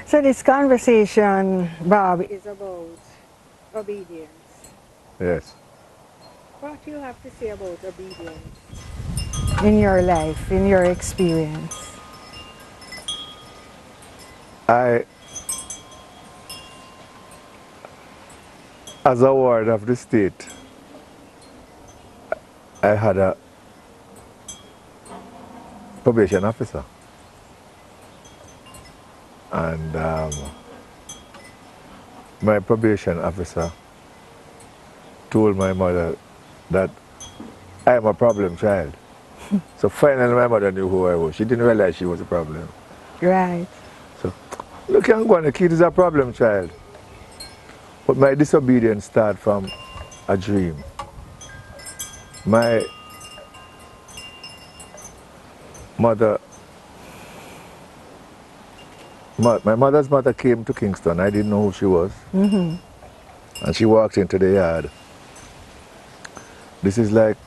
So this conversation, Bob, is about obedience. Yes. What do you have to say about obedience in your life, in your experience? I, as a ward of the state, I had a probation officer. And my probation officer told my mother that I am a problem child. So finally my mother knew who I was. She didn't realize she was a problem. Right. So, look, I'm going, the kid is a problem child. But my disobedience started from a dream. My mother, my mother's mother came to Kingston. I didn't know who she was. And she walked into the yard. This is like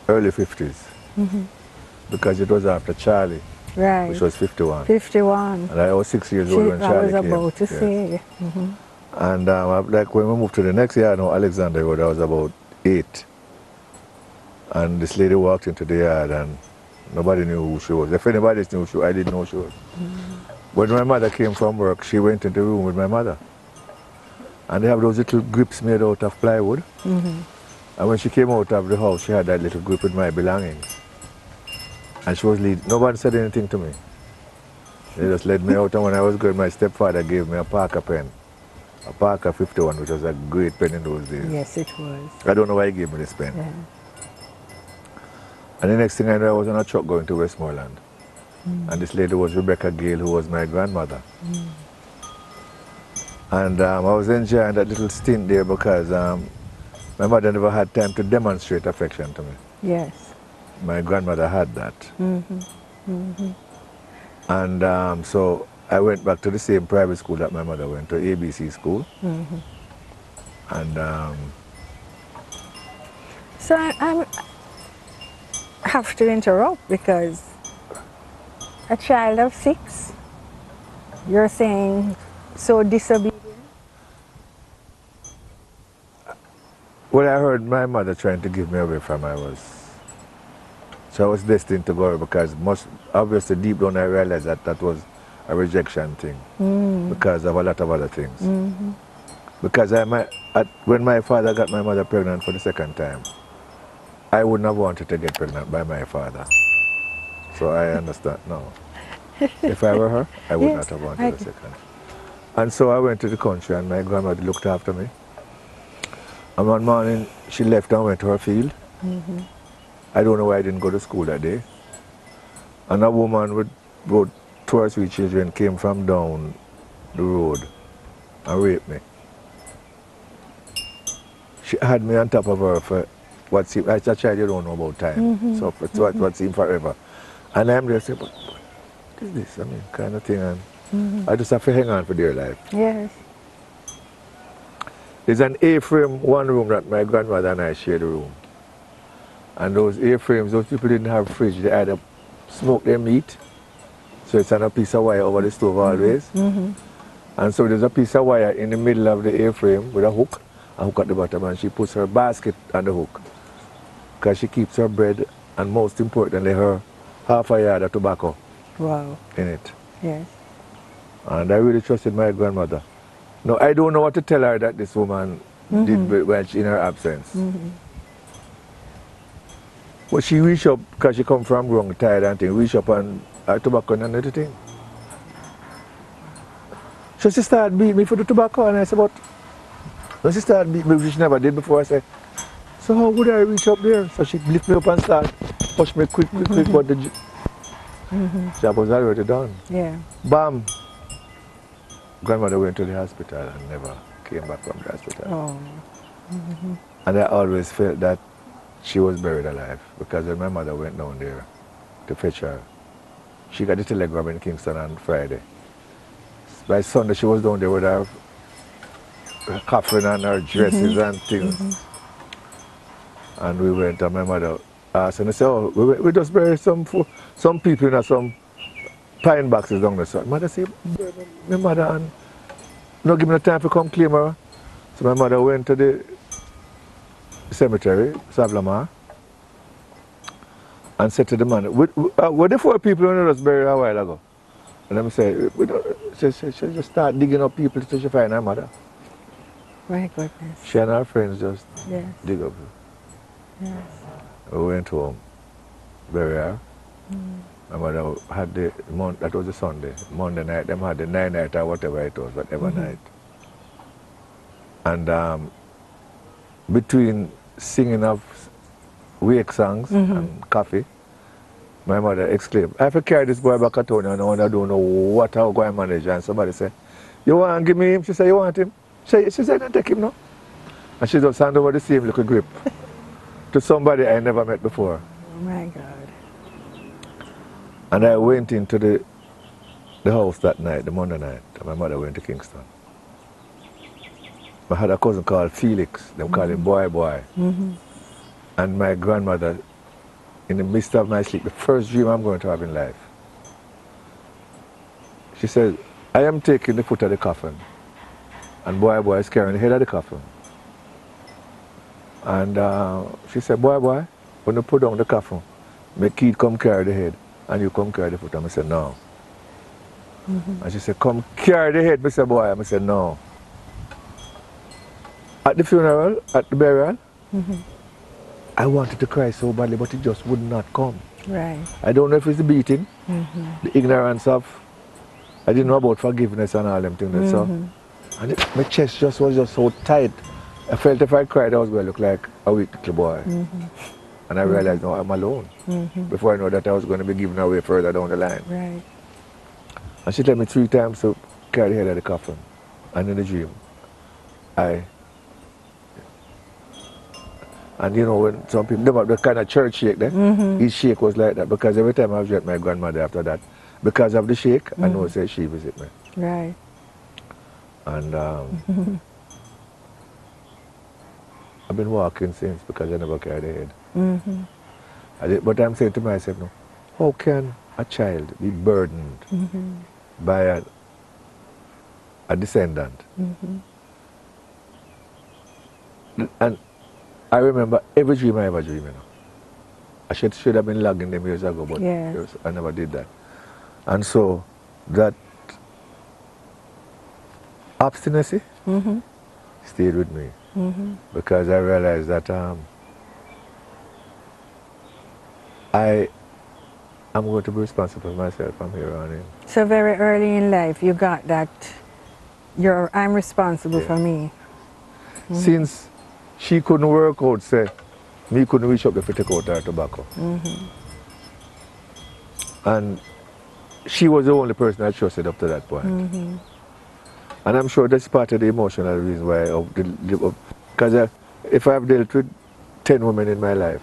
early 50s. Because it was after Charlie, Right. which was 51. 51. And I was 6 years old when Charlie came. I was about to say. And like when we moved to the next yard, no, Alexander Road, I was about 8. And this lady walked into the yard and nobody knew who she was. If anybody knew who she was, I didn't know who she was. When my mother came from work, she went into the room with my mother. And they have those little grips made out of plywood. And when she came out of the house, she had that little grip with my belongings. And she was leading. Nobody said anything to me. They just led me out, and when I was going, my stepfather gave me a Parker pen. A Parker 51, which was a great pen in those days. Yes, it was. I don't know why he gave me this pen. Yeah. And the next thing I know, I was on a truck going to Westmoreland. And this lady was Rebecca Gale, who was my grandmother. And I was enjoying that little stint there because my mother never had time to demonstrate affection to me. Yes. My grandmother had that. And so I went back to the same private school that my mother went to, ABC school. And so I have to interrupt because a child of 6, you're saying so disobedient? When I heard my mother trying to give me away from her, so I was destined to go away because obviously deep down I realized that that was a rejection thing because of a lot of other things. Because when my father got my mother pregnant for the second time, I wouldn't have wanted to get pregnant by my father. So I understand now. If I were her, I would not have wanted a second. And so I went to the country and my grandmother looked after me. And one morning she left and went to her field. I don't know why I didn't go to school that day. And a woman with about 2 or 3 children came from down the road and raped me. She had me on top of her for what seemed, as a child you don't know about time. So it's what seemed forever. And I'm there saying, what is this? I mean, kind of thing. And I just have to hang on for dear life. Yes. There's an A-frame, one room that my grandmother and I shared a room. And those A-frames, those people didn't have a fridge. They either smoke their meat, so it's on a piece of wire over the stove always. And so there's a piece of wire in the middle of the A-frame with a hook at the bottom, and she puts her basket on the hook. Because she keeps her bread, and most importantly, her half a yard of tobacco in it. Yes. And I really trusted my grandmother. No, I don't know what to tell her that this woman did when she, in her absence. But she reached up, because she come from wrong tired and thing, reached up and tobacco and another thing. So she started beating me for the tobacco, and I said, but no, she started beating me, which she never did before. I said, so how would I reach up there? So she lift me up and start push me quick, but the job was already done. Yeah. Bam! Grandmother went to the hospital and never came back from the hospital. Oh. And I always felt that she was buried alive, because when my mother went down there to fetch her, she got the telegram in Kingston on Friday. By Sunday she was down there with her coffin and her dresses and things. And we went, and my mother asked, and I said, oh, we just buried some people in some pine boxes down there. So mother say, my mother and no give me no time to come claim her. So my mother went to the cemetery, Savlamar, and said to the man, were the 4 people who was buried a while ago? And I say, she just start digging up people till she find her mother. My goodness. She and her friends just Yes. dig up. Yes. We went home, bury her. My mother had that was a Sunday. Monday night, them had the 9 night or whatever it was, whatever night. And between singing of wake songs and coffee, my mother exclaimed, I have to carry this boy back at home and I don't know what I'll go and manage. And somebody said, you want to give me him? She said, you want him? She said, don't take him now. And she just handed over the same little grip to somebody I never met before. Oh my God. And I went into the house that night, the Monday night, and my mother went to Kingston. I had a cousin called Felix, they call him Boy. And my grandmother, in the midst of my sleep, the first dream I'm going to have in life, she said, I am taking the foot of the coffin, and Boy is carrying the head of the coffin. And she said, Boy, when you put down the coffin, make Keith come carry the head, and you come carry the foot. And I said, no. And she said, come carry the head, Mr. Boy. And I said, no. At the funeral, at the burial, I wanted to cry so badly, but it just would not come. Right. I don't know if it's the beating, the ignorance of, I didn't know about forgiveness and all them things. So, and my chest was just so tight. I felt if I cried, I was going to look like a weak little boy. And I realized, no, I'm alone. Before I know that I was going to be given away further down the line. Right. And she told me 3 times to carry the head of the coffin. And in the dream, and you know, when some people, they have the kind of church shake there, his shake was like that, because every time I was with my grandmother after that, because of the shake, I know say she visit me. Right. And I've been walking since because I never carried the head. But I'm saying to myself, no, how can a child be burdened by a descendant? And I remember every dream I ever dreamed. You know. I should have been logging them years ago, but I never did that. And so that obstinacy stayed with me because I realized that I am going to be responsible for myself from here on in. So very early in life, you got that. I'm responsible for me. Since she couldn't work out, say, me couldn't reach up to take out her tobacco. And she was the only person I trusted up to that point. And I'm sure that's part of the emotional reason why, because if I've dealt with 10 women in my life,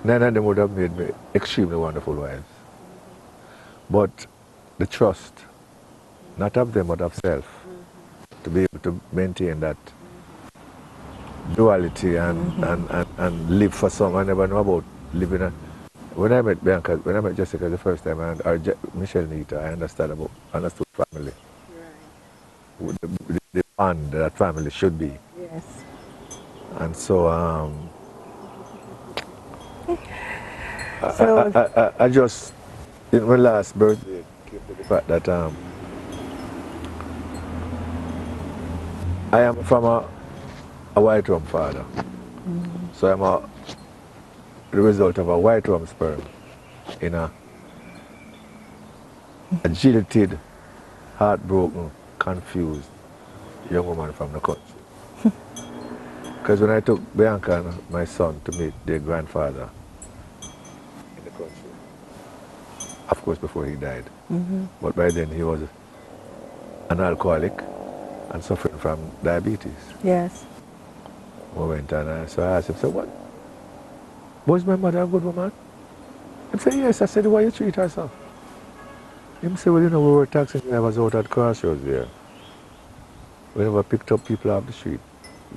9 of them would have made me extremely wonderful wives. But the trust, not of them, but of self, to be able to maintain that duality and live for some. I never know about living. When I met Bianca, when I met Jessica the first time, or Michelle Nita, I understood family. Right. The bond that family should be. Yes. And so, I just, in my last birthday, came to the fact that I am from a white rum father. So I'm the result of a white rum sperm in a jilted, heartbroken, confused young woman from the country. Because when I took Bianca and my son to meet their grandfather in the country, of course before he died, but by then he was an alcoholic and suffering from diabetes. Yes. We went and so I asked him, so what? Was my mother a good woman? He said, yes. I said, why you treat her so? He said, well, you know, we were taxing, I was out at Crossroads there. We never picked up people off the street.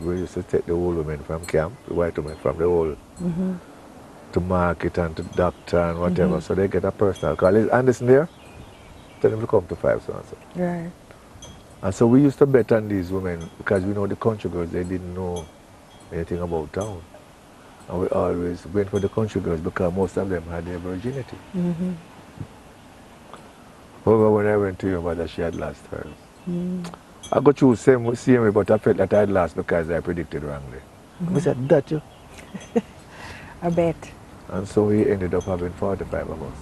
We used to take the old women from camp, the white women from the old, to market and to doctor and whatever, so they get a personal call. And listen there, Tell them to come to 5 so and so. Right. And so we used to bet on these women because we know the country girls, they didn't know anything about town. And we always went for the country girls because most of them had their virginity. Mm-hmm. However, when I went to your mother, she had lost hers. Mm. I got through same way, but I felt that I had lost because I predicted wrongly. I said, that you? I bet. And so we ended up having 45 of us.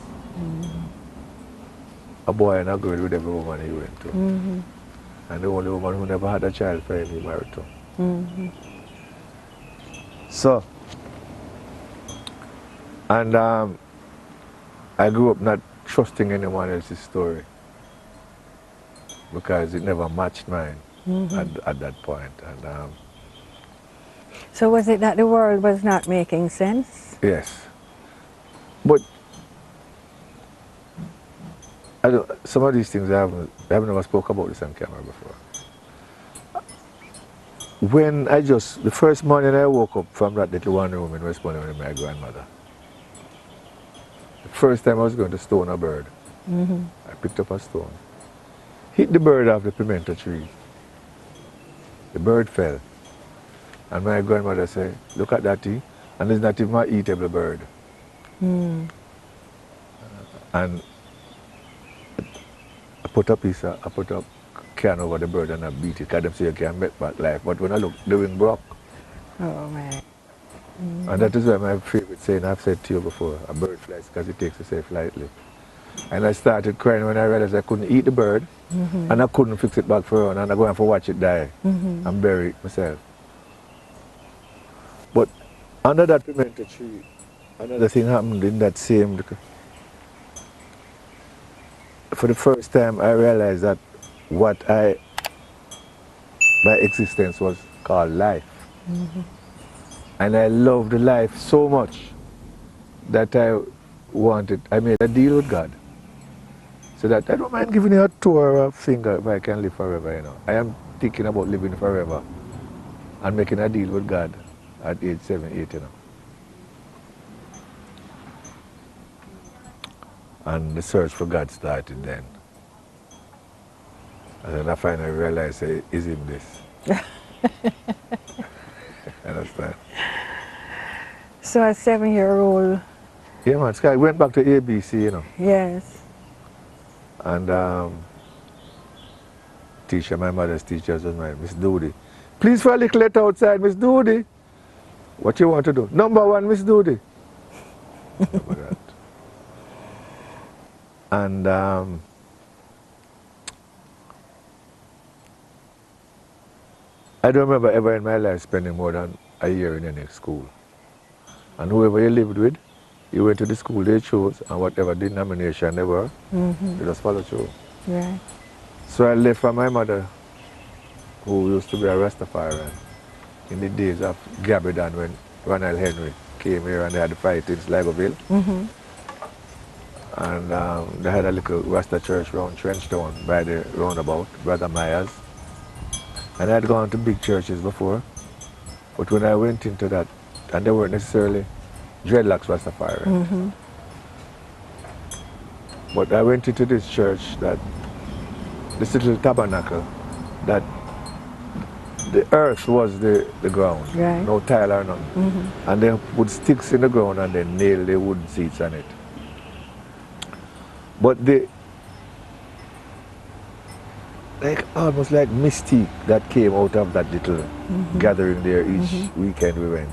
A boy and a girl with every woman he went to. Mm-hmm. And the only woman who never had a child for him, he married to. Mm-hmm. So, and I grew up not trusting anyone else's story because it never matched mine at that point. And So was it that the world was not making sense? yes, but some of these things I haven't never spoke about this on camera before. When the first morning I woke up from that little one room in Westmoreland with my grandmother, the first time I was going to stone a bird, I picked up a stone, hit the bird off the pimento tree. The bird fell. And my grandmother said, look at that thing, and it's not even an eatable bird. Mm. And I put a can over the bird and I beat it, because them say you can't make back life. But when I look, the wing broke. Oh, man. And that is why my favorite saying I've said to you before, a bird flies because it takes itself lightly. And I started crying when I realized I couldn't eat the bird, and I couldn't fix it back for her, and I go and for watch it die and bury it myself. But under that pimento tree, another thing happened in that same. For the first time, I realized that my existence was called life. And I loved life so much that I made a deal with God. So that I don't mind giving you a toe or a finger if I can live forever, you know. I am thinking about living forever and making a deal with God at age 7, 8, you know. And the search for God started then. And then I finally realized, is him this? Understand? So a 7-year-old. Yeah, man, Sky went back to ABC, you know. Yes. And my mother's teacher was Miss Doody. Please for a little letter outside, Miss Doody. What you want to do? Number 1, Miss Doody. Remember that. And I don't remember ever in my life spending more than a year in any school. And whoever you lived with, you went to the school they chose, and whatever denomination they were, you just follow through. Right. So I left from my mother, who used to be a Rastafarian, in the days of Gabbidon when Ronald Henry came here and they had the fight in Sligoville. And they had a little Rasta church around Trenchtown by the roundabout, Brother Myers. And I had gone to big churches before, but when I went into that, and they weren't necessarily dreadlocks Rastafarian. But I went into this church, this little tabernacle, that the earth was the ground, Right. no tile or nothing. And they put sticks in the ground and then nail the wooden seats on it. But almost like mystique that came out of that little gathering there each weekend we went.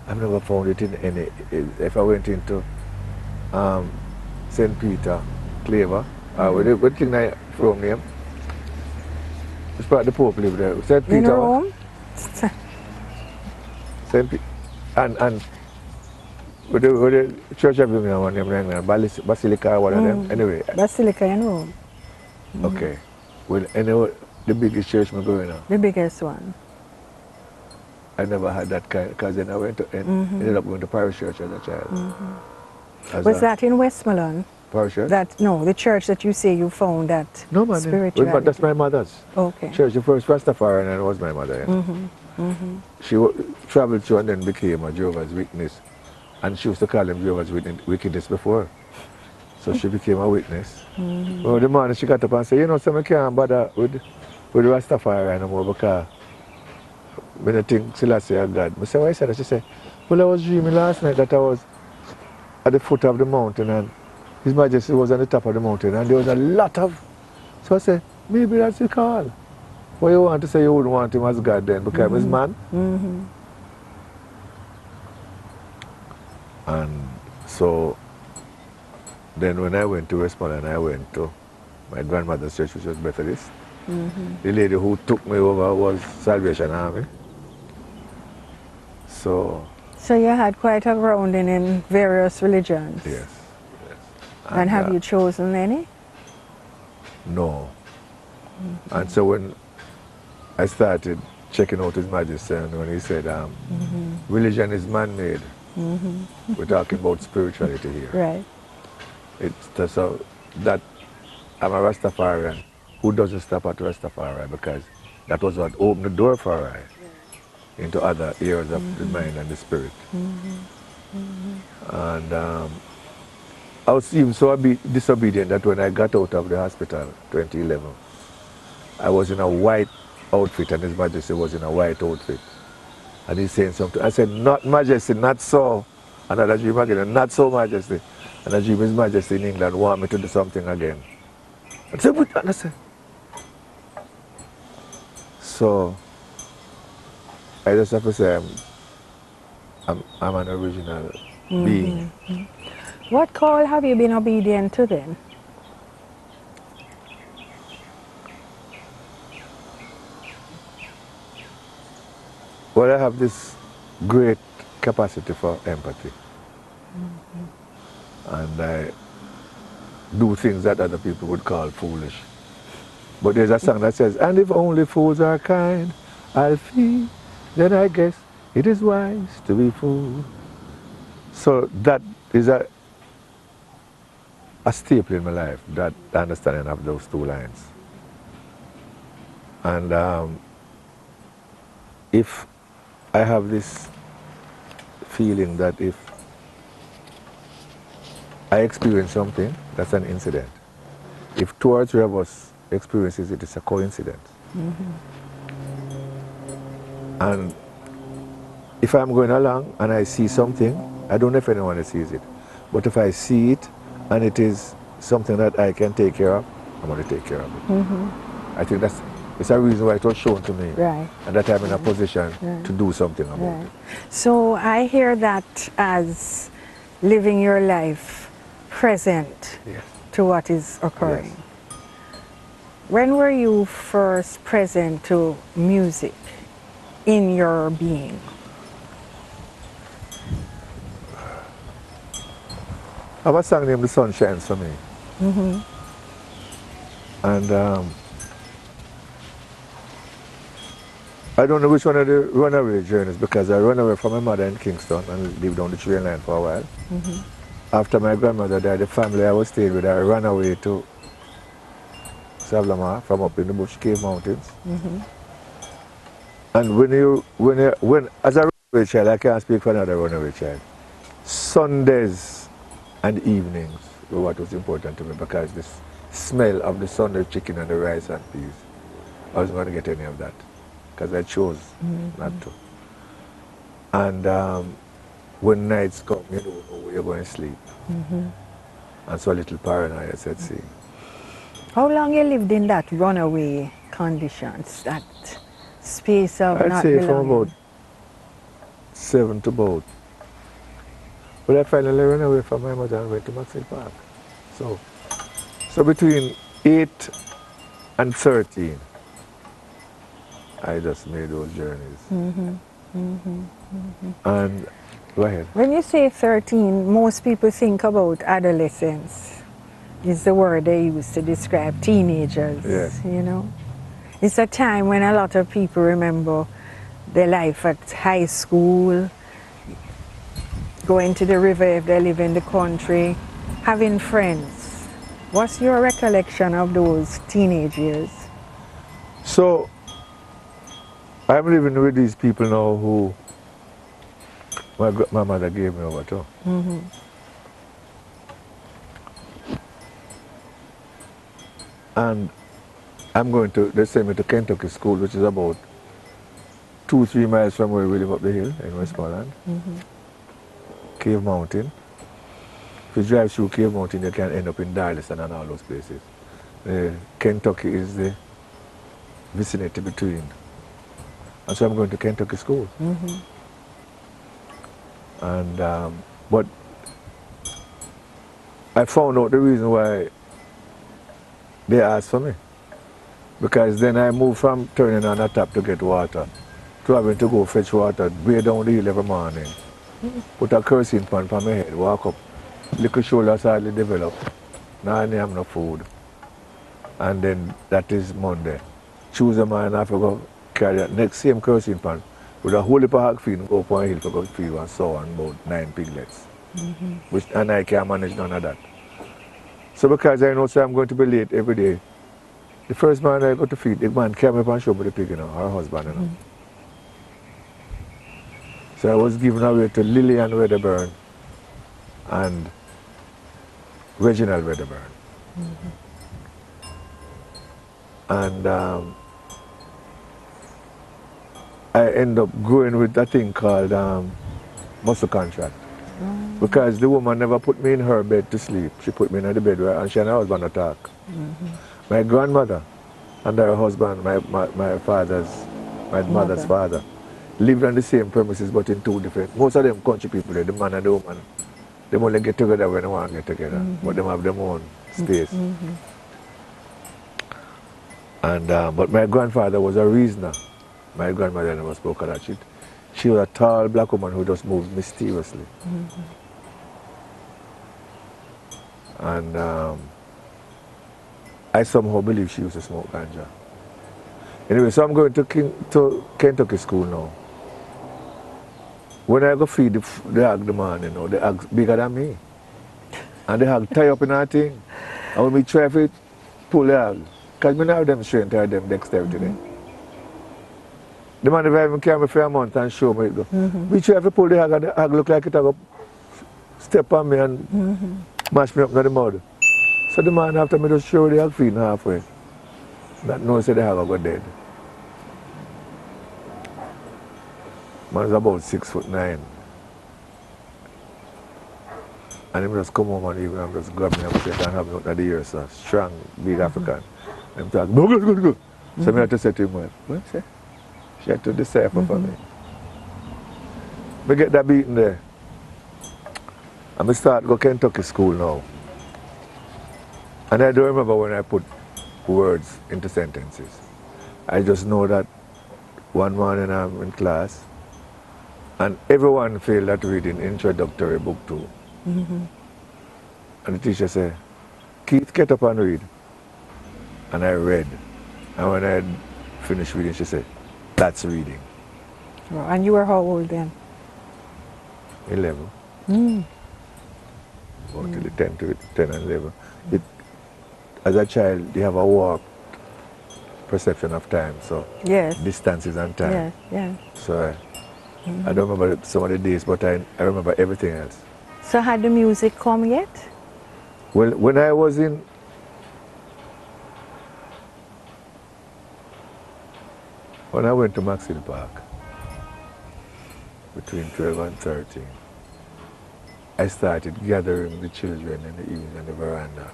I've never found it in any. If I went into St. Peter, Claver, what thing I from name? It's part the Pope lived there. St. Peter. In Rome? St. Peter. And with the church of Birmingham, one name, Basilica or one of them. Anyway. Basilica in Rome. Okay. Well, anyway, the biggest church I'm going on. The biggest one. I never had that kind, because then I ended up going to parish church as a child. Was that in Westmoreland? Parish church? No, the church that you say you found that No, man. spirituality. But that's my mother's. Okay. Church, the first Rastafarian, and it was my mother. Yeah. She traveled through and then became a Jehovah's Witness. And she used to call them Jehovah's Witness before. So she became a witness. Well, the morning she got up and said, you know, so I can't bother with the Rastafari no more because I don't think Selassie are God. I said, why is that? She said, well, I was dreaming last night that I was at the foot of the mountain and His Majesty was on the top of the mountain and there was a lot of... So I said, maybe that's the call. Well, you want to say you wouldn't want him as God then because he's man? And so then when I went to Westmoreland, I went to my grandmother's church, which was Methodist. The lady who took me over was Salvation Army. So you had quite a grounding in various religions? yes. And have you chosen any? No. And so when I started checking out His Majesty and when he said, religion is man-made, we're talking about spirituality here. Right. It's so that I'm a Rastafarian who doesn't stop at Rastafari because that was what opened the door for I into other areas of the mind and the spirit. And I was even so disobedient that when I got out of the hospital 2011, I was in a white outfit and His Majesty was in a white outfit. And he's saying something. I said, not Majesty, not so. Another dream again, not so Majesty. And I dream His Majesty in England want me to do something again. I said, but I said. So I just have to say I'm an original being. What call have you been obedient to then? Well, I have this great capacity for empathy. And I do things that other people would call foolish. But there's a song that says, and if only fools are kind, I'll feel, then I guess it is wise to be fool. So that is a staple in my life, that understanding of those two lines. And if I have this feeling that if I experience something, that's an incident. If two or three of us experiences it, it's a coincidence. And if I'm going along and I see something, I don't know if anyone sees it, but if I see it and it is something that I can take care of, I'm going to take care of it. I think it's a reason why it was shown to me. Right. And that I'm in a position to do something about it. So I hear that as living your life present to what is occurring. Yes. When were you first present to music in your being? I have a song named The Sun Shines for Me. And I don't know which one of the runaway journeys because I ran away from my mother in Kingston and lived on the train line for a while. After my grandmother died, the family I was staying with, I ran away to Savlamar from up in the Bush Cave Mountains. And when as a runaway child, I can't speak for another runaway child, Sundays and evenings were what was important to me because the smell of the Sunday chicken and the rice and peas, I wasn't going to get any of that because I chose not to. And when nights come, you don't know where you're going to sleep. And so a little paranoia said, see. How long you lived in that runaway conditions, that space of I'd not say belonging? from about 7 to about. But I finally ran away from my mother and went to Maxwell Park. So between 8 and 13, I just made those journeys. And go ahead. When you say 13, most people think about adolescence. Is the word they use to describe teenagers, you know. It's a time when a lot of people remember their life at high school, going to the river if they live in the country, having friends. What's your recollection of those teenage years? So, I'm living with these people now who my mother gave me over to. And I'm going to, they send me to Kentucky School, which is about 2-3 miles from where we live up the hill in Westmoreland. Cave Mountain. If you drive through Cave Mountain, you can end up in Darlington and all those places. Kentucky is the vicinity between. And so I'm going to Kentucky School. And, but I found out the reason why they asked for me. Because then I moved from turning on a tap to get water to having to go fetch water way down the hill every morning. Put a kerosene pan on my head, walk up. Little shoulders hardly develop. Now I have no food. And then that is Monday. Tuesday morning I have to go carry that next same kerosene pan with a whole heap of hog feed and go up on a hill to go feed one sow and about 9 piglets. And I can't manage none of that. So because I know so I'm going to be late every day, the first man I go to feed, the man came up and showed me the pig, her husband, So I was given away to Lillian Wedderburn and Reginald Wedderburn. And I end up going with that thing called muscle contract. Because the woman never put me in her bed to sleep. She put me in the bed and she and her husband attack. My grandmother and her husband, my mother's father, lived on the same premises but in two different. Most of them country people, the man and the woman, they only get together when they want to get together, but they have their own space. And but my grandfather was a reasoner. My grandmother never spoke of that shit. She was a tall black woman who just moved mysteriously. And I somehow believe she used to smoke ganja. Anyway, so I'm going to Kentucky School now. When I go feed the hog the man, the hog's bigger than me. And the hog tie up in that thing. And when we try to pull the hog, because we don't have them strength or them dexterity. The man never even carry me for a month and show me it go. We try to pull the hog and the hog look like it go step on me and mash me up in the mud. So the man after me just show the hog feeding halfway. That knows that the hog go dead. Man's about 6'9". And he just come home and even and just grab me and say, "Can't have me out of the ear, sir. Strong, big African." And talk, go. So I have to say to him, "What say?" She had to decipher for me. I get that beating there. And I start go Kentucky School now. And I don't remember when I put words into sentences. I just know that one morning I'm in class and everyone failed at reading introductory book 2. And the teacher said, "Keith, get up and read." And I read. And when I had finished reading, she said, "That's reading." Oh, and you were how old then? 11. About till the 10 and 11. As a child, you have a warped perception of time, so distances and time. So I don't remember some of the days, but I remember everything else. So had the music come yet? Well, when I was when I went to Maxfield Park, between 12 and 13, I started gathering the children in the evening on the veranda.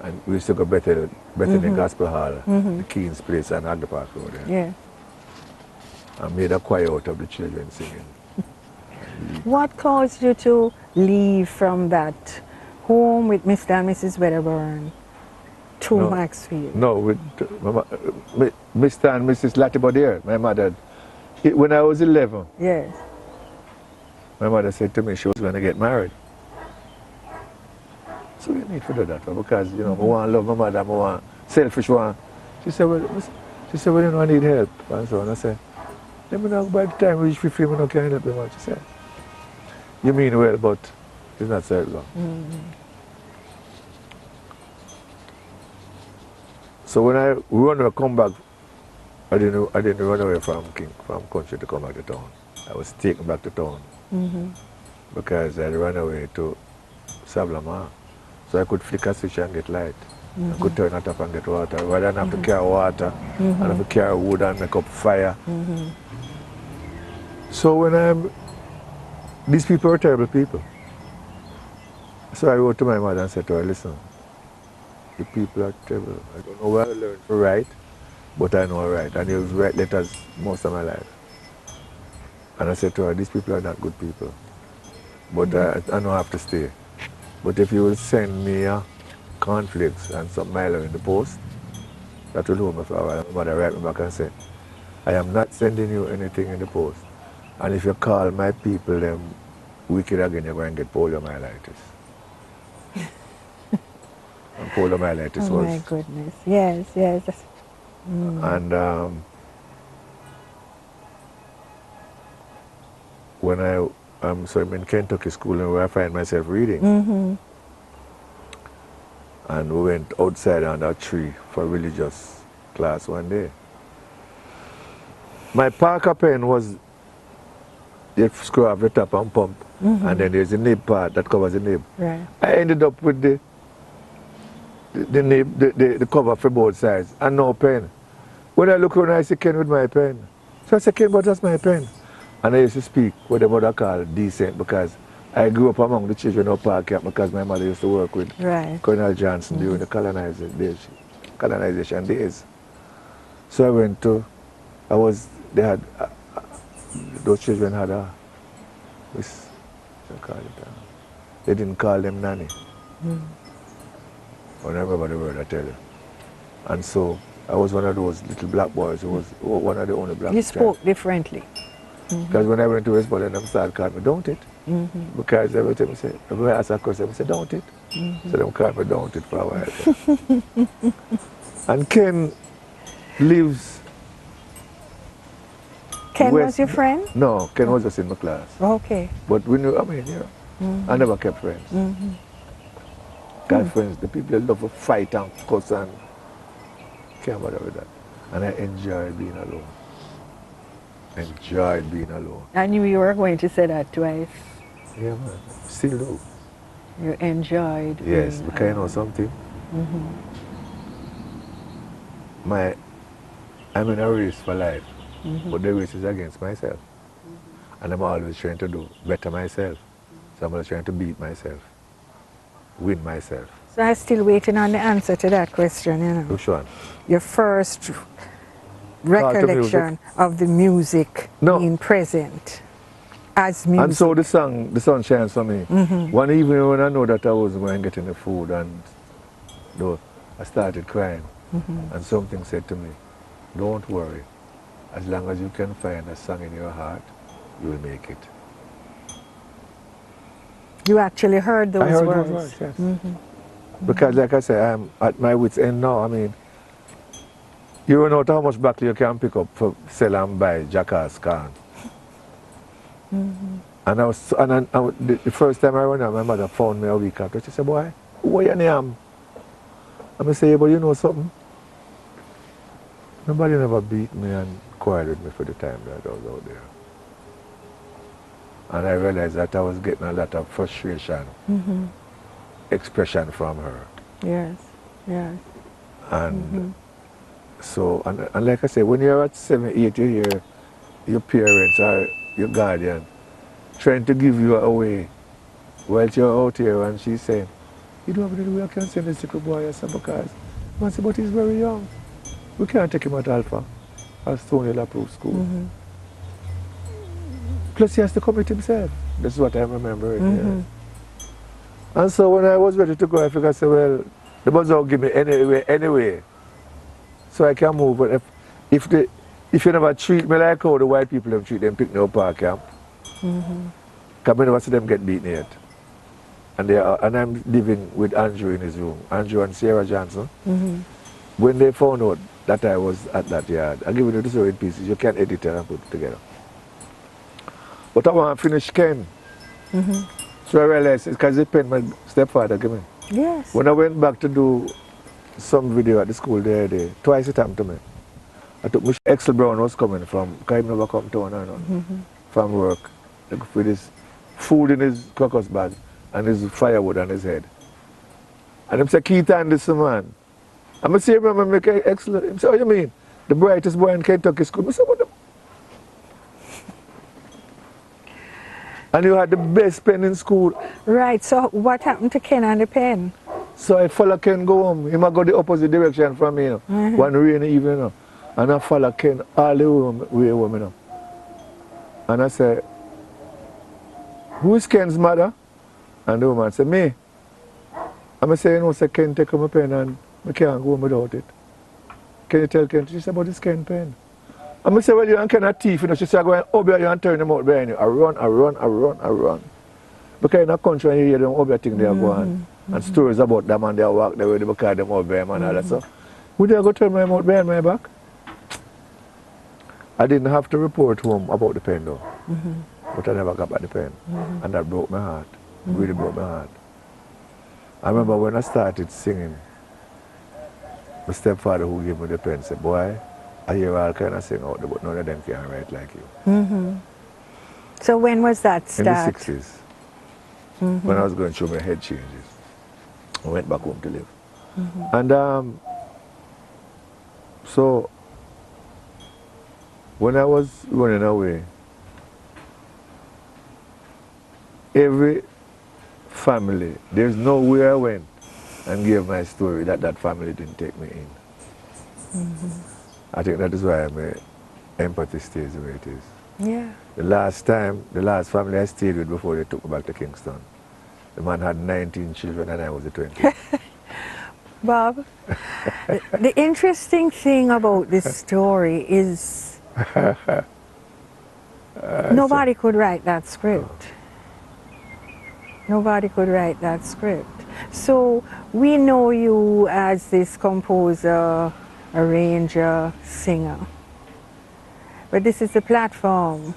And we used to go Bethany Gospel Hall, the Keen's Place and Agda Park Road there. I made a choir out of the children singing. What caused you to leave from that home with Mr. and Mrs. Wedderburn to Maxfield? No, with Mr. and Mrs. Latibodier, my mother. When I was 11, my mother said to me she was going to get married. So you need to do that because, I want to love my mother, I want selfish one. She said, well, I need help. And so on. I said, let me know by the time we reach 50, I can't help them. She said, you mean well, but it's not so long. So when I come back, I didn't run away from country to come back to town. I was taken back to town because I ran away to Sablama. So I could flick a switch and get light. I could turn it up and get water. Rather than have to carry water and have to carry wood and make up fire. So when these people are terrible people. So I wrote to my mother and said to her, listen, the people are terrible. I don't know where I learned to write, but I know I write. And I write letters most of my life. And I said to her, these people are not good people. But I don't have to stay. But if you will send me cornflakes and some Milo in the post, that will hold me for a while. My mother write me back and say, I am not sending you anything in the post. And if you call my people them wicked again, you're going to get poliomyelitis. And poliomyelitis Oh was... my goodness, yes, yes. And when so I'm in Kentucky school and where I find myself reading. And we went outside under a tree for religious class one day. My Parker pen was, you screw off the top and pump, and then there's a nib part that covers the nib. Right. I ended up with the nib, the cover for both sides, and no pen. When I look around, I see Ken with my pen. So I said, Ken, but that's my pen. And I used to speak what the mother called decent, because I grew up among the children of Park Camp because my mother used to work with Colonel Johnson during the colonization days. So I went to, those children had they didn't call them nanny. I remember the word I tell you. And so I was one of those little black boys who was one of the only black. You spoke differently. Because when I went to West Berlin, them started calling me, don't it? Because every time I ask a question, I say, don't it? So them called me, don't it, for a while. And Ken lives... Ken was your friend? No, Ken was just in my class. Okay. But we knew, I never kept friends. Got friends, the people love to fight and cuss and can't bother with that. And I enjoyed being alone. Enjoyed being alone. I knew you were going to say that twice. Yeah, man. Still do. You enjoyed Yes, being because you know something? I'm in a race for life, but the race is against myself. And I'm always trying to do better myself. So I'm always trying to beat myself, win myself. So I'm still waiting on the answer to that question, you know. Which one? Your first recollection of the music being present as music. And so the song shines for me. One evening when I know that I wasn't going to get any food, and I started crying. And something said to me, don't worry, as long as you can find a song in your heart, you will make it. You actually heard those words? I heard those words, yes. Because like I say, I'm at my wit's end now. I mean, you don't know how much broccoli you can pick up for sell and buy Jackass can. And the first time I went out, my mother found me a week after. She said, boy, who are your name? And I say, yeah, but you know something? Nobody never beat me and quarreled with me for the time that I was out there. And I realized that I was getting a lot of frustration, expression from her. Yes, yes. And so, and like I say, when you're at 7, 8, you hear your parents or your guardian trying to give you away while you're out here, and she's saying, you don't have any way I can send this little boy, yes, because man said, but he's very young. We can't take him at Alpha or Stony Hill approved school. Plus he has to commit himself. That's what I'm remembering. And so when I was ready to go, I figured, I said, well, the bus will give me anyway. So I can move. But if you never treat me like how the white people have treated them, pick me up Park Camp. Because I never see them get beaten yet. And I'm living with Andrew in his room, Andrew and Sarah Johnson. When they found out that I was at that yard, I'll give you the story in pieces. You can edit it and put it together. But I want to finish Ken. So I realized it's because the pen my stepfather gave me. Yes. When I went back to do some video at the school the other day, twice it happened to me. I took Excel Brown was coming from, because he never come town or nothing, from work, with his food in his crocus bag and his firewood on his head. And he said, Keith and this man, I say, remember, make an excellent. He said, what you mean? The brightest boy in Kentucky school. I said, what the? And you had the best pen in school. Right, so what happened to Ken and the pen? So I follow Ken go home. He might go the opposite direction from me, you know. One rainy evening, you know. And I follow Ken all the way home, you know. And I say, who is Ken's mother? And the woman said, me. And I say, you know, say, Ken take my pen and I can't go home without it. Can you tell Ken? She said, but it's Ken pen. And I say, well, you and Ken are thief, you know. She said, I go and obey you and turn them out behind you. I run. Because in a country, when you hear them obey things, they are going. And stories about them and they walk the way because them obey them and all that. So, would I go turn my mouth behind my back? I didn't have to report home about the pen though. But I never got back the pen. And that broke my heart. Really broke my heart. I remember when I started singing, my stepfather who gave me the pen said, boy, I hear all kind of sing out there, but none of them can write like you. So when was that start? In the 60s. When I was going through my head changes. I went back home to live. And so when I was running away, every family, there's nowhere I went and gave my story that that family didn't take me in. I think that is why my empathy stays the way it is. Yeah. The last family I stayed with before they took me back to Kingston, the man had 19 children and I was the 20th. Bob, the interesting thing about this story is nobody could write that script. Nobody could write that script. So we know you as this composer, arranger, singer. But this is the platform.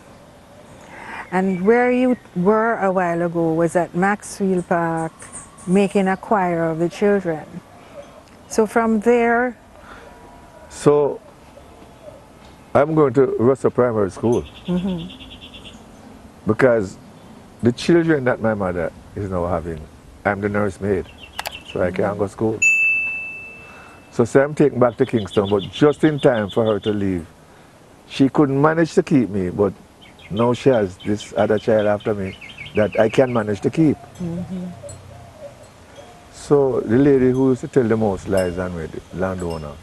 And where you were a while ago was at Maxwell Park making a choir of the children. So from there... So I'm going to Russell Primary School. Because the children that my mother is now having, I'm the nursemaid, so I can't go to school. So say I'm taken back to Kingston, but just in time for her to leave. She couldn't manage to keep me, but now she has this other child after me that I can manage to keep. So the lady who used to tell the most lies on me, the landowner,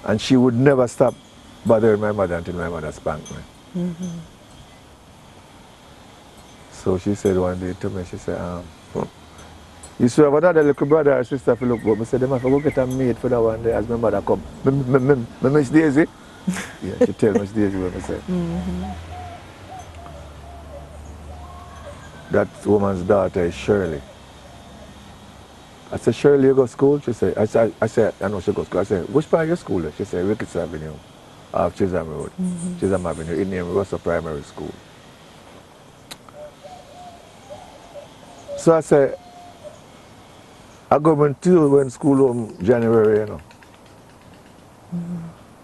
and she would never stop bothering my mother until my mother spanked me. So she said one day to me, she said, you still have another little brother or sister to look, but I said, them have to go get a maid for that one day as my mother come. Miss Daisy? Yeah, she tell Miss Daisy what I said. That woman's daughter is Shirley. I said, Shirley, you go to school? She said, I said, I know she goes to school. I said, which part of your school? She said, Ricketts Avenue, off Chisholm Road. Chisholm Avenue, in name Russell Primary School. So I said, I go until when school home January, you know.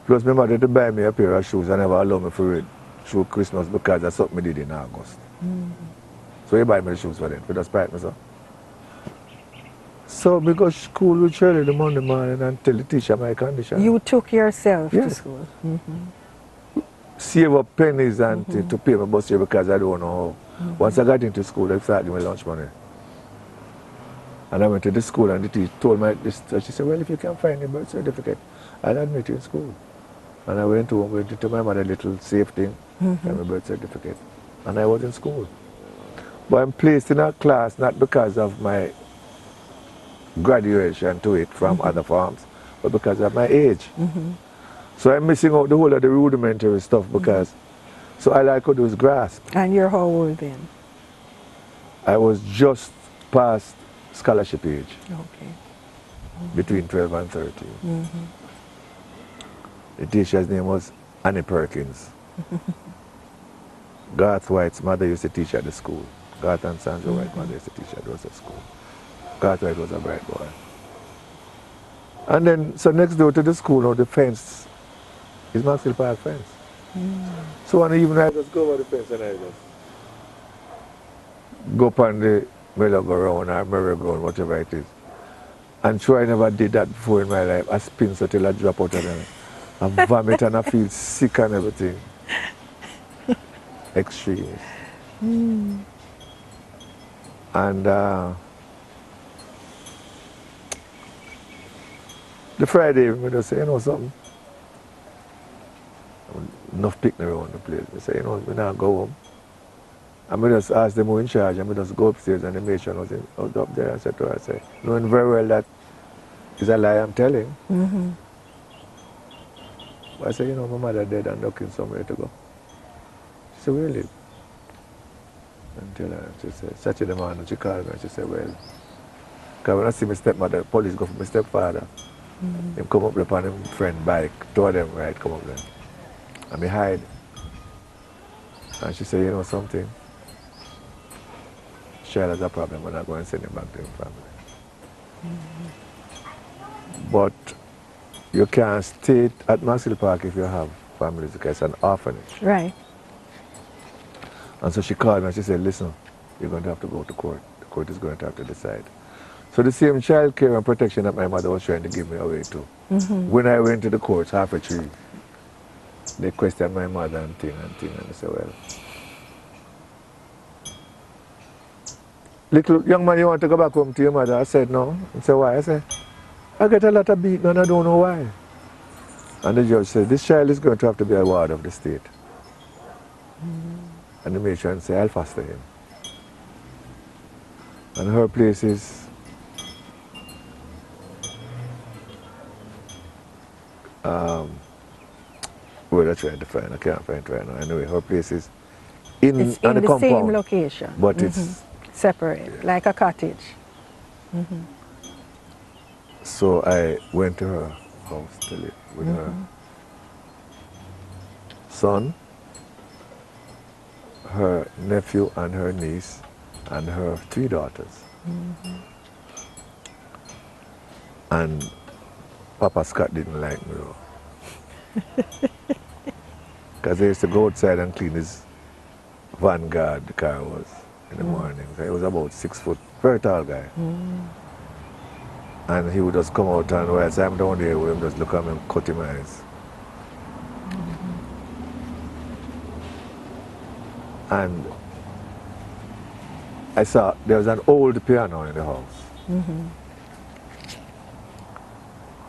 Plus my mother to buy me a pair of shoes and never allow me for it through Christmas because that's something I did in August. So he buy me the shoes for them, for just spite me, so. So we go to school with Shirley the Monday morning and tell the teacher my condition. You took yourself to school? Save up pennies and to pay my bus fare because I don't know how. Once I got into school, they started giving me lunch money. And I went to the school and the teacher told me this, she said, well, if you can find a birth certificate, I'll admit you in school. And I went to my mother a little safe thing, and my birth certificate. And I was in school. But I'm placed in a class not because of my graduation to it from other farms, but because of my age. So I'm missing out the whole of the rudimentary stuff because, so all I could do is grasp. And you're how old then? I was just past scholarship age. Okay. Between 12 and 13. The teacher's name was Annie Perkins. Garth White's mother used to teach at the school. Garth and Sandra White's mother used to teach at Russell School. Garth White was a bright boy. And then, so next door to the school, now the fence is Maxwell Park fence. So one evening I just go over the fence and I just go up on the merry-go-round or merry-go-round, whatever it is. And sure I never did that before in my life. I spin so till I drop out of there. I vomit and I feel sick and everything. Extremes. And the Friday, I just say, you know something? Enough picnic around the place. I say, you know, we now go home. And I just ask them who in charge, and I just go upstairs and the matron was up there. I said to her, I say, knowing very well that is a lie I'm telling. But I said, you know, my mother dead and looking somewhere to go. She said, where you live? And tell her, she said, Saturday morning, she called me and she said, well, because when I see my stepmother, police go for my stepfather. Him come up upon him friend bike, two of them right come up there. And me hide. And she said, you know something? Child has a problem, but I'm going to send him back to his family. But you can't stay at Maxwell Park if you have families, because it's an orphanage. Right. And so she called me and she said, listen, you're going to have to go to court. The court is going to have to decide. So the same child care and protection that my mother was trying to give me away to. When I went to the courts, half a tree, they questioned my mother and thing. And I said, well, little young man, you want to go back home to your mother? I said, no. I said, why? I said, I get a lot of beating and I don't know why. And the judge said, this child is going to have to be a ward of the state. And the matron said, I'll foster him. And her place is where I'm trying to find, I can't find it right now. Anyway, her place is in It's in the the compound, same location. but it's separate, like a cottage. So I went to her house to live with her son, her nephew and her niece, and her 3 daughters. And Papa Scott didn't like me though. Because I used to go outside and clean his Vanguard, the car was, in the morning. So he was about 6 foot, very tall guy. And he would just come out and while I'm down there with him, just look at me and cut him eyes. And I saw there was an old piano in the house.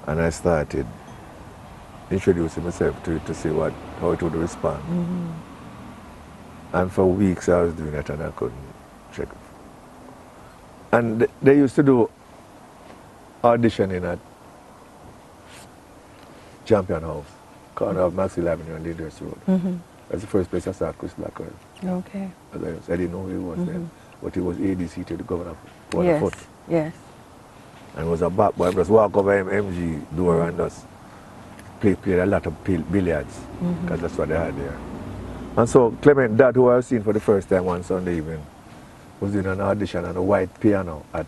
And I started introducing myself to it to see how it would respond. And for weeks I was doing it and I couldn't check it. And they used to do auditioning at Champion House, corner of Maxwell Avenue and Leaders Road. That's the first place I saw Chris Blackwell. Okay. I didn't know who he was then, but he was ADC to the governor for Yes. Foot. Yes. And it was a back boy, just walk over him MG door and just played a lot of billiards, because that's what they had there. And so Clement, that who I've seen for the first time one Sunday evening, was doing an audition on a white piano at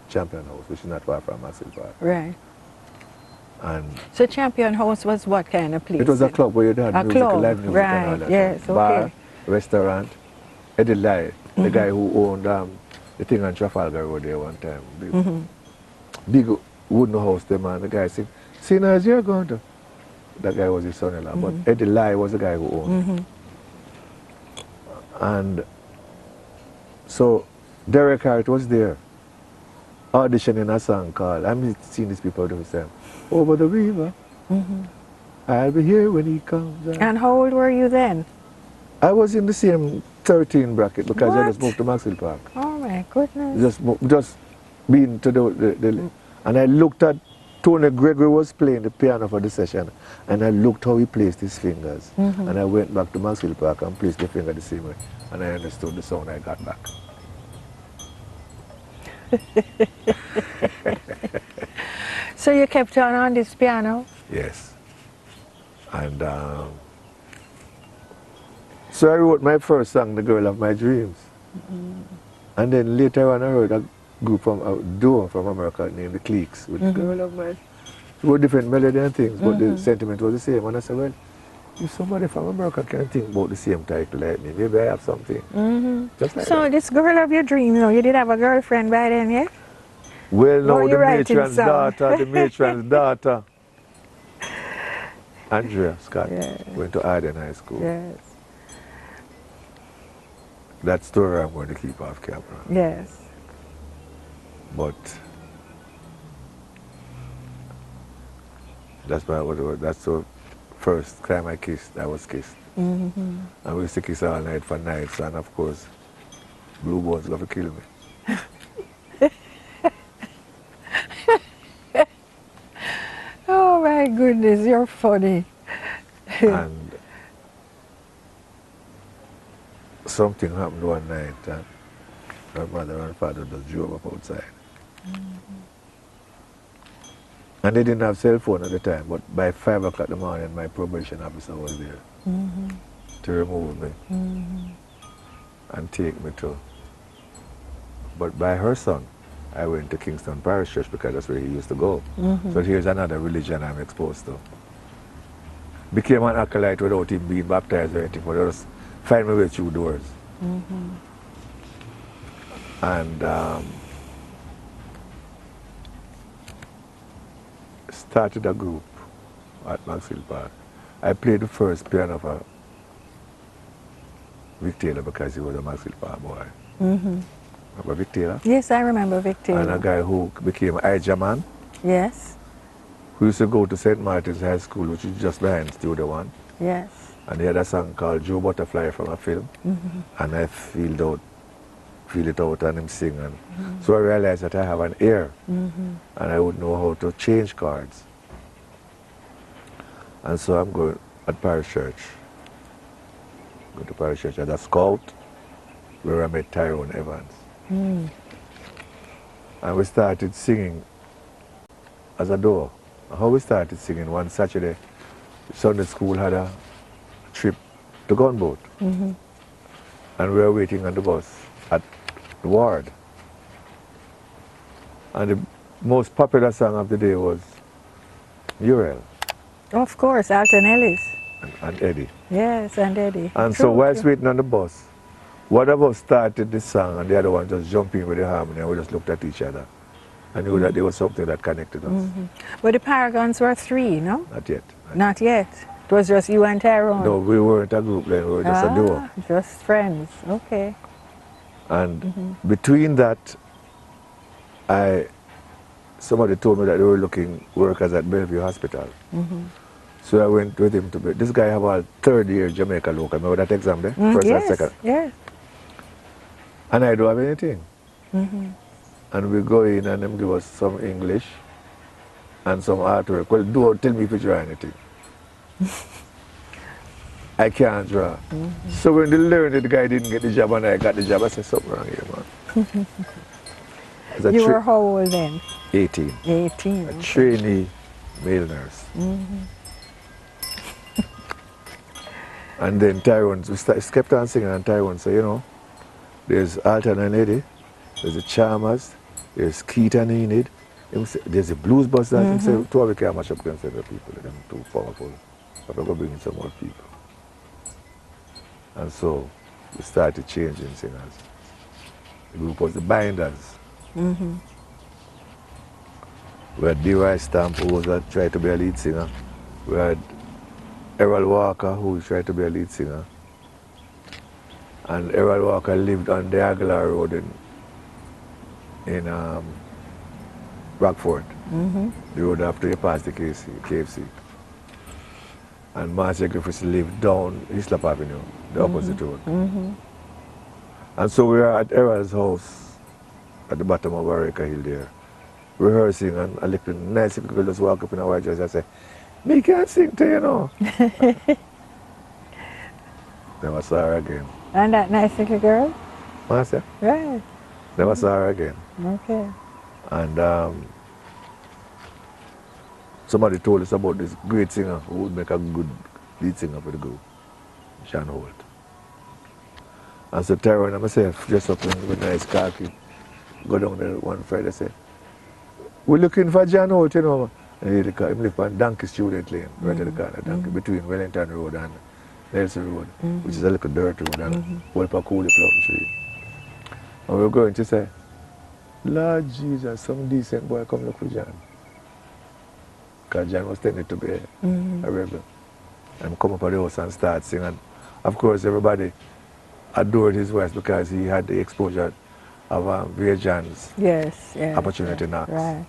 Champion House, which is not far from Maxwell Park. Right. And So Champion House was what kind of place? it was a club where you had A music, club, live music right, and all that. yes, Bar, okay. restaurant. Eddie Lai, the guy who owned the thing on Trafalgar Road there one time. Big wooden house there, man. The guy said, see now, you're going to. That guy was his son-in-law, but Eddie Lai was the guy who owned it. And so Derek Hart was there, auditioning a song called, I'm seeing these people do the same, Over the River, I'll be here when he comes. And how old were you then? I was in the same 13 bracket because I just What? moved to Maxwell Park. Oh my goodness. Just being to the and I looked at Tony Gregory was playing the piano for the session, and I looked how he placed his fingers, and I went back to Maxwell Park and placed the finger the same way, and I understood the sound I got back. So you kept on this piano? Yes. And so I wrote my first song, The Girl of My Dreams. And then later on I heard a group from a duo from America named The Cliques with The Girl of My... It were different melody and things, but the sentiment was the same. And I said, well, if somebody from America can think about the same title like me, maybe I have something. Just like So that. this girl of your dreams, you know, you did have a girlfriend by then, yeah? Well, Or no, you writing song? the matron's daughter, Andrea Scott, Yes. went to Arden High School. Yes. That story I'm going to keep off camera. Yes. But that's the first time I was kissed. Mm-hmm. And we used to kiss all night for nights, and of course, Blue Bones love to kill me. Oh my goodness, you're funny. And something happened one night, and my mother and father just drove up outside. Mm-hmm. And they didn't have cell phone at the time, but by 5 o'clock in the morning, my probation officer was there Mm-hmm. to remove me Mm-hmm. and take me to. But by her son, I went to Kingston Parish Church because that's where he used to go. Mm-hmm. So here's another religion I'm exposed to. Became an acolyte without him being baptized or anything, but I just find my way through doors. Mm-hmm. And started a group at Maxwell Park. I played the first piano for Vic Taylor because he was a Maxwell Park boy. Mm-hmm. Remember Vic Taylor? Yes, I remember Vic Taylor. And a guy who became Ija Man, Yes. who used to go to St. Martin's High School, which is just behind Studio One. Yes. And he had a song called Joe Butterfly from a film. Mm-hmm. And I feel it out and him sing. And so I realized that I have an ear. Mm-hmm. And I would know how to change chords. And so I'm going at Parish Church. Go to Parish Church as a scout, where I met Tyrone Evans. Mm. And we started singing as a duo. How we started singing, one Saturday, Sunday school had a trip to Gunboat. Mm-hmm. And we were waiting on the bus at the ward. And the most popular song of the day was Uriel Of course, Alton Ellis. and Eddie. Yes, and Eddie. And True, so whilst true. waiting on the bus, one of us started the song and the other one just jumped in with the harmony, and we just looked at each other. I knew that there was something that connected us. Mm-hmm. But the Paragons were 3, no? Not yet. Not yet. It was just you and Tyrone. No, we weren't a group then, we were just a duo. Just friends. Okay. And between that, somebody told me that they were looking workers at Bellevue Hospital. Mm-hmm. So I went with him to this guy have a 3rd year Jamaica local. Remember that exam there? First yes, and second. yes. And I don't have anything. Mm-hmm. And we go in and them give us some English and some artwork. Well, don't tell me if you draw anything. I can't draw. Mm-hmm. So when they learned that the guy didn't get the job and I got the job, I said, something wrong here, man. You were how old then? 18. 18. A trainee male nurse. Mm-hmm. And then Tyrone, we kept on singing, and Tyrone said, you know, there's Alton and Eddie, there's the Chalmers, there's Keith and Enid, there's the Blues Busters. He said, 2 of you can't match up against other people, they're too powerful. But we're going to bring in some more people. And so we started changing singers. The group was the Binders. Mm-hmm. We had D.Y. Stamp, who tried to be a lead singer. We had Errol Walker, who tried to be a lead singer. And Errol Walker lived on the Aguilar Road in Rockford. Mm-hmm. The road after you pass the KFC. And Marcia Griffiths lived down Hislop Avenue, the opposite road. Mm-hmm. And so we were at Errol's house at the bottom of Warwicker Hill there, rehearsing, and a little nice little girl just walk up in a white dress and say, "Me can't sing to you know." Never saw her again. And that nice little girl? Marcia? Right. Never saw her again. Okay. And somebody told us about this great singer who would make a good lead singer for the group, Sean Holt. And so Tyrone and myself, dressed up in a nice khaki, go down there one Friday and say, "We're looking for John Holt, you know." And he lived on Donkey Student Lane, right at the corner, Donkey, between Wellington Road and Nelson Road, which is a little dirt road, and Walper Cooley Plum Tree. And we were going to say, Lord Jesus, some decent boy come look with John. Because John was tending to be a rebel. And come up at the house and start singing. And of course, everybody adored his voice because he had the exposure of Via John's opportunity knocks. Right.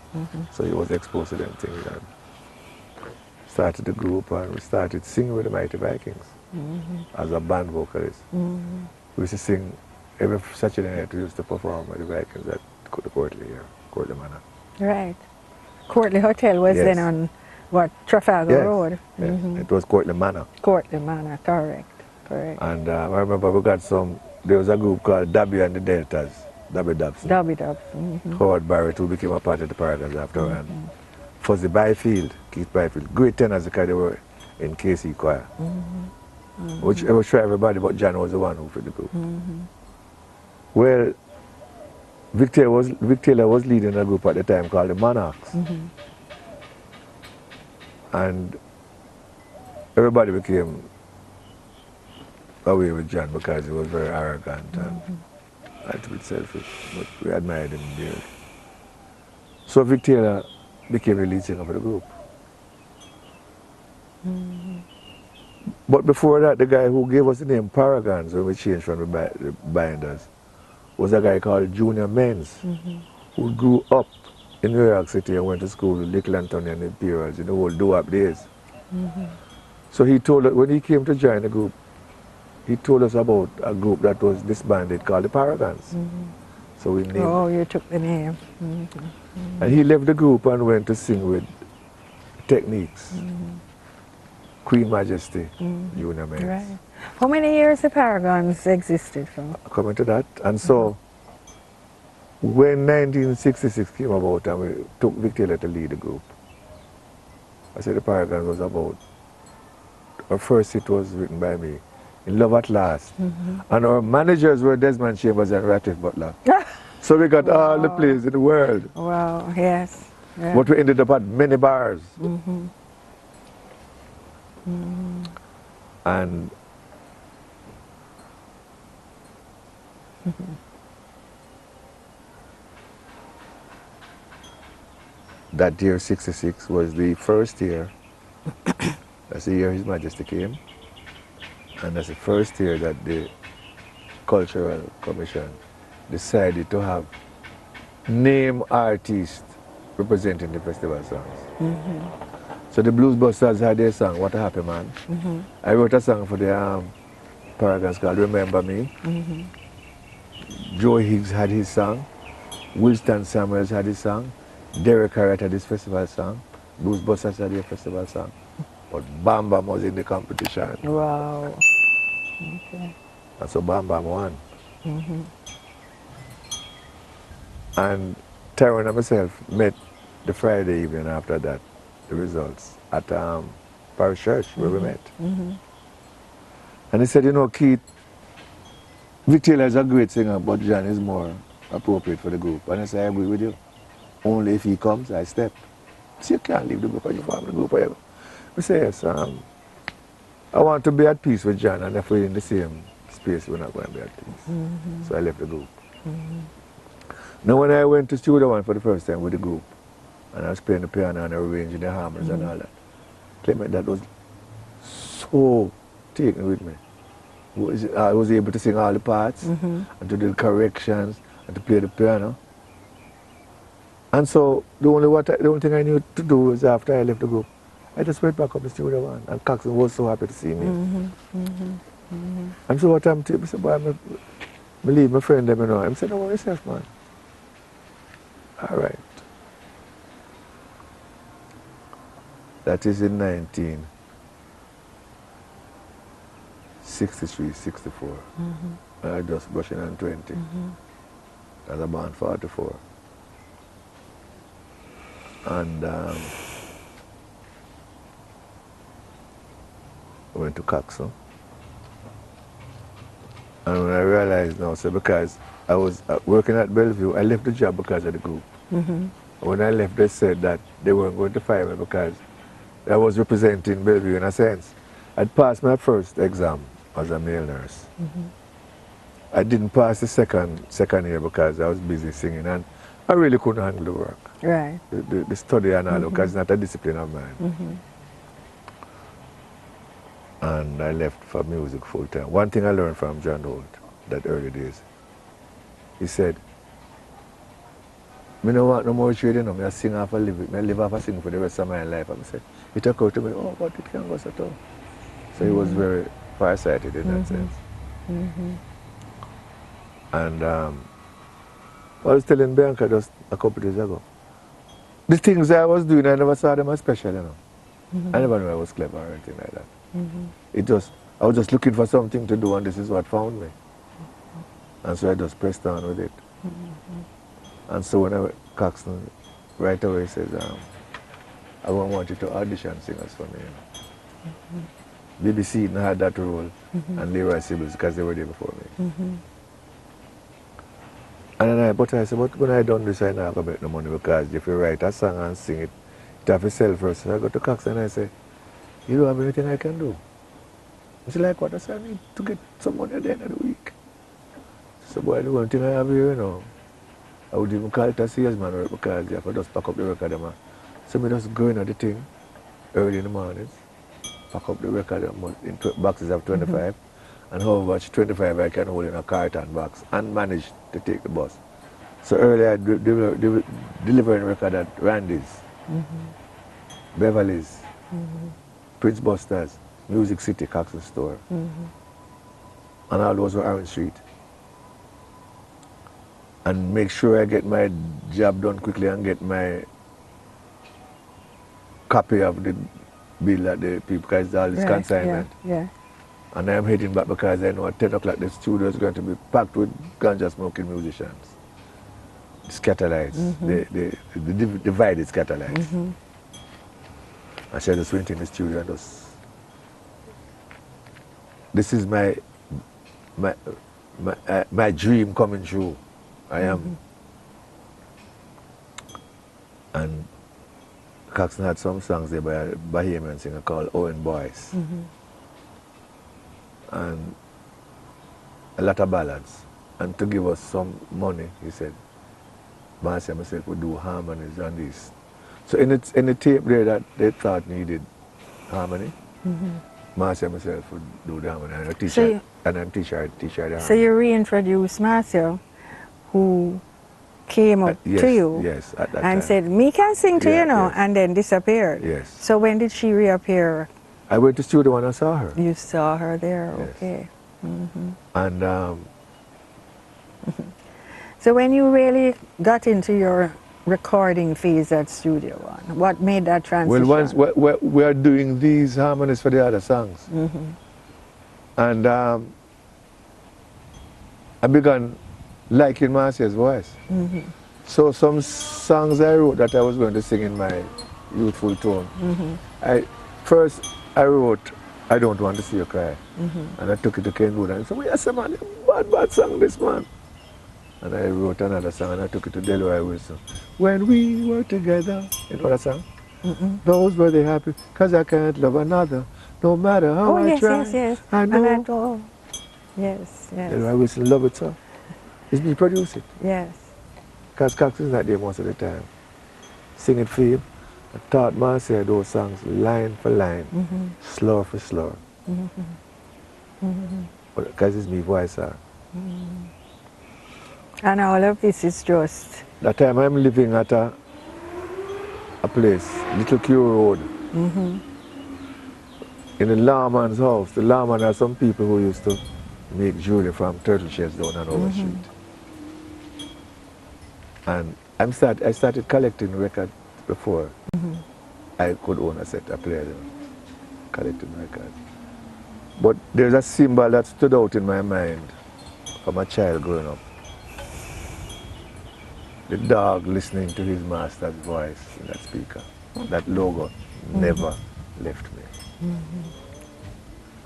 So he was exposed to them things. And started the group and we started singing with the Mighty Vikings as a band vocalist. We used to sing every Saturday night. We used to perform with the Vikings at the Courtly Manor. Right. Courtly Hotel was then on what, Trafalgar Road? Yes. It was Courtly Manor. Courtly Manor, correct. And I remember we got there was a group called Dabby and the Deltas, Dabby Dobson. Dabby Dubs. Howard Barrett, who became a part of the Paragons after, and Fuzzy Byfield, Keith Byfield, great tenors because they were in KC choir. Which I was sure everybody, but John was the one who fit the group. Well, Victoria was leading a group at the time called the Monarchs. And everybody became away with John because he was very arrogant and a little bit selfish, but we admired him dearly. So Victoria became the lead singer for the group. But before that, the guy who gave us the name Paragons when we changed from the binders was a guy called Junior Menz, who grew up in New York City and went to school with Little Anthony and the Imperials in the old doo-wop days. So he told us, when he came to join the group, he told us about a group that was disbanded called the Paragons. So we named Oh, you took the name. And he left the group and went to sing with Techniques, Queen Majesty, Junior Menz. Right. How many years the Paragons existed for? Coming to that. And so when 1966 came about and we took Victoria to lead the group, I said the Paragons was about, our first hit was written by me, In Love at Last. And our managers were Desmond Chambers and Ratcliffe Butler. So we got all the plays in the world. Wow, yes. Yeah. But we ended up at many bars. And that year, 66, was the first year. That's the year His Majesty came. And that's the first year that the Cultural Commission decided to have name artists representing the festival songs. So the Blues Busters had their song, What a Happy Man. I wrote a song for the Paragons called Remember Me. Joe Higgs had his song. Wilston Samuels had his song. Derek Harriott had his festival song. Blues Busters had their festival song. But Bam Bam was in the competition. Wow. Okay. And so Bam Bam won. And Tyrone and myself met the Friday evening after that, the results, at Parish Church where we met. And he said, you know, Keith, Victoria is a great singer, but John is more appropriate for the group. And I said, I agree with you. Only if he comes, I step. So you can't leave the group or you form the group. I say, yes, I want to be at peace with John, and if we're in the same space, we're not going to be at peace. So I left the group. Now when I went to Studio One for the first time with the group, and I was playing the piano and arranging the harmonies and all that, Clement, that was so taken with me. I was able to sing all the parts, and to do the corrections, and to play the piano. And so the only thing I knew to do was after I left the group, I just went back up to Studio One, and Coxon was so happy to see me. And so what I'm telling him, I said, boy, I leave my friend them, you know. I said, don't worry yourself, man. All right. That is in 1963, 64. I just brushing on 20. I was born 44. And I went to Coxon. And when I realized now, so because I was working at Bellevue, I left the job because of the group. When I left, they said that they weren't going to fire me because I was representing Bellevue in a sense. I'd passed my first exam as a male nurse. I didn't pass the second year because I was busy singing. And I really couldn't handle the work. Right. The study and all, because it's not a discipline of mine. And I left for music full time. One thing I learned from John Holt that early days, he said, "Me no want no more trading, I sing off a living. I live off a sing for the rest of my life." And I said, he took out to me, "Oh, but it can go so too." So he was very farsighted in that sense. And I was telling Bianca just a couple of days ago, the things I was doing, I never saw them as special, you know. I never knew I was clever or anything like that. I was just looking for something to do, and this is what found me. And so I just pressed on with it. And so when Caxton right away says, I won't want you to audition singers for me. You know. BBC had that role, and Leroy Sibbles, because they were there before me. And then but I said, but when I done this, I not going to make no money, because if you write a song and sing it, you have to sell first. So I go to Caxton and I say, you don't have anything I can do. He said, like what? I said, I need to get some money at the end of the week. So boy, the one thing I have here, you know, I would even call it a salesman work, because you have to just pack up the record. So I just go in at the thing early in the mornings, pack up the record in boxes of 25, and how much 25 I can hold in a carton box and manage to take the bus. So earlier I delivering record at Randy's, Beverly's, Prince Buster's, Music City, Caxton Store, and all those were Orange Street. And make sure I get my job done quickly and get my copy of the bill that the people, because all this consignment. And I'm heading back because I know at 10 o'clock the studio is going to be packed with ganja smoking musicians. The scatterlights, the divided scatterlights. I said, just went in the studio and just, this is my dream coming true. I am. And Caxton had some songs there by a Bahamian singer called Owen Boyce. And a lot of ballads. And to give us some money, he said, Marcy and myself would do harmonies on this. So in the tape there that they thought needed harmony, Marcy and myself would do the harmony. And I'm teacher the harmony. So you reintroduced Marcia, who came up to you at that and time. said, me can sing to you now, and then disappeared. Yes. So when did she reappear? I went to studio and I saw her. You saw her there, Yes. okay. And so when you really got into your recording phase at Studio One, what made that transition? well, once we are doing these harmonies for the other songs. And I began liking Marcia's voice. So some songs I wrote that I was going to sing in my youthful tone. First I wrote, I Don't Want to See You Cry. And I took it to Ken Wood and said, well, yes, man, bad song this, man. And I wrote another song and I took it to Delroy Wilson. When we were together, you know that song? Those were the happy, because I can't love another, no matter how I try. Yes. I know. Yes. Delroy Wilson love it, so. It's me produce it. Yes. Because Caxton's not there most of the time. Sing it for him. I taught Marcia those songs line for line, slur for slur. Because it's me voice. And all of this is just... That time I'm living at a place, Little Q Road, in the lawman's house. The lawman are some people who used to make jewelry from turtle shells down on our street. And I started collecting records before I could own a set of players, collecting records. But there's a symbol that stood out in my mind from a child growing up. The dog listening to his master's voice in that speaker. That logo never left me.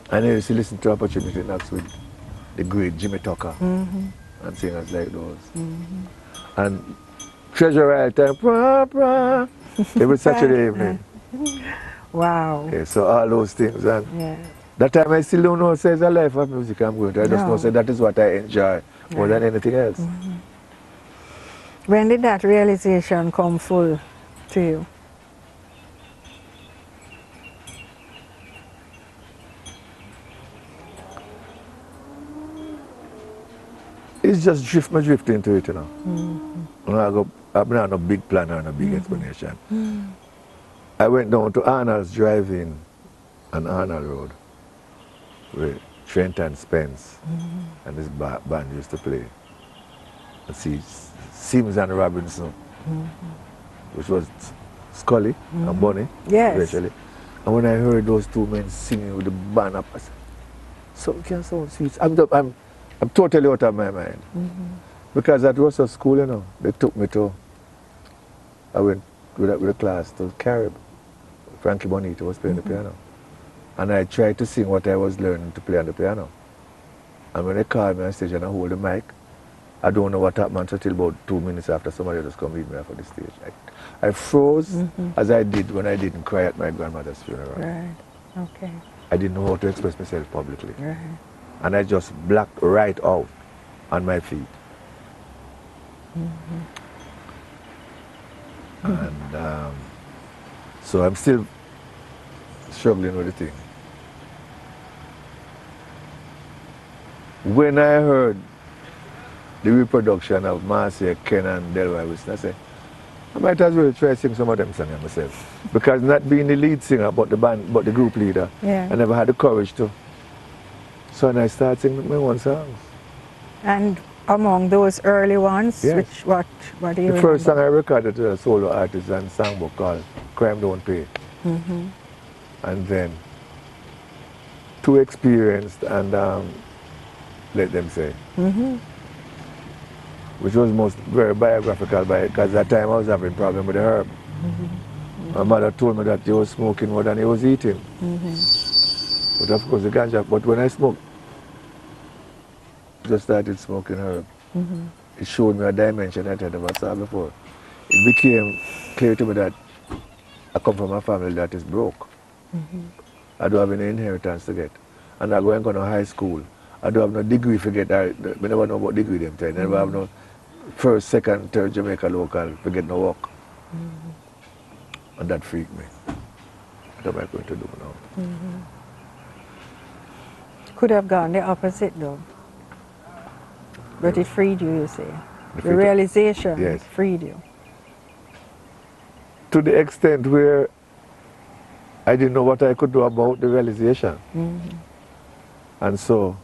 And I used to listen to Opportunity Knocks with the great Jimmy Tucker and singers like those. And Treasure Isle time, every Saturday evening. Wow. Okay, so all those things. And that time I still don't know say it's a life of music I'm going to. I just know say that is what I enjoy more than anything else. When did that realization come full to you? It's just drift into it, you know. I'm not a big plan or a big explanation. I went down to Arnold's Drive-In on Arnold Road, where Trent and Spence and this band used to play. And see Sims and Robinson, which was Scully and Bonnie, eventually. And when I heard those two men singing with the band up, I said, so can sound sweet. I'm totally out of my mind. Because at Russell School, you know, they took me to, I went with the class to Carib. Frankie Bonito was playing the piano. And I tried to sing what I was learning to play on the piano. And when they called me on stage and I hold the mic, I don't know what happened until about 2 minutes after somebody just come meet me off of the stage. I froze as I did when I didn't cry at my grandmother's funeral. Right, okay. I didn't know how to express myself publicly. Right. And I just blacked right out on my feet. And so I'm still struggling with the thing. When I heard the reproduction of Marcia, Ken and Delroy Wilson, I said, I might as well try to sing some of them songs myself. Because not being the lead singer, but the band, but the group leader, I never had the courage to. So when I started singing my own songs. And among those early ones, which what do you remember? The first song I recorded to a solo artist and songbook called Crime Don't Pay. And then Too Experienced and Let Them Say. Which was very biographical because at that time I was having a problem with the herb. My mother told me that he was smoking more than he was eating. But of course the ganja, but when I smoked, just started smoking herb, it showed me a dimension that I never saw before. It became clear to me that I come from a family that is broke. I don't have any inheritance to get. And I go and go to high school. I don't have no degree to get. I never know about degree them time. I never have no first, second, third Jamaica local to get no work. And that freaked me. What am I going to do now? Could have gone the opposite though. But it freed you, you say. The realization freed you. To the extent where I didn't know what I could do about the realization. And so,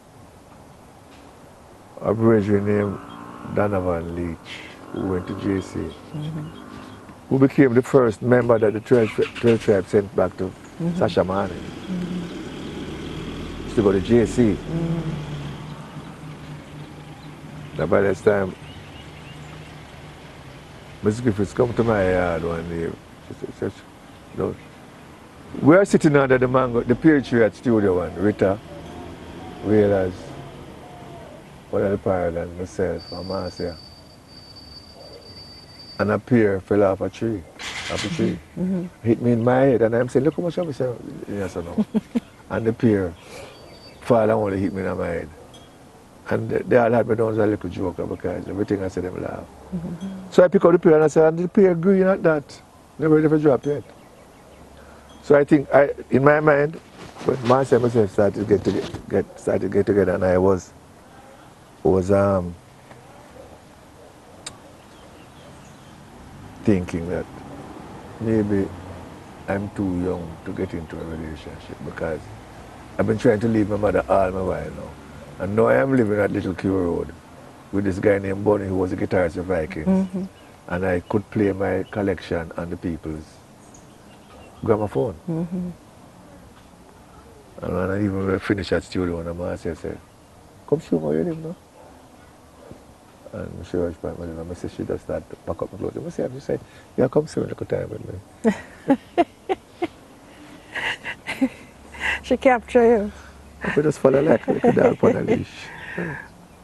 a brethren named Donovan Leach, who went to JC, who became the first member that the 12 tribe sent back to Sasha Manning. To go to JC. Now by this time, Miss Griffiths come to my yard one day. She said, no. We are sitting under the mango, the pear tree at Studio One, Rita, Whalers, one of the pirates, myself, and Marcia. And a pear fell off a tree, hit me in my head, and I'm saying, look how much I'm saying, yes or no. And the pear fall and only hit me in my head. And they all had me down as a little joker because everything I said them laugh. So I pick up the pear and I said, and the pear green at that. Never really drop yet. So I think, in my mind, when Marcia and myself started to get together, and I was thinking that maybe I'm too young to get into a relationship because I've been trying to leave my mother all my while now. And now I am living at Little Q Road with this guy named Bonnie who was a guitarist of Vikings. And I could play my collection on the people's gramophone. And when I even finished at Studio One, Marcia said, come show me where you live now. And she was by my live, and I said, she just started to pack up my clothes. I said, she said, yeah, come spend a little time with me. She captured you. I could just follow like a little dog on a leash.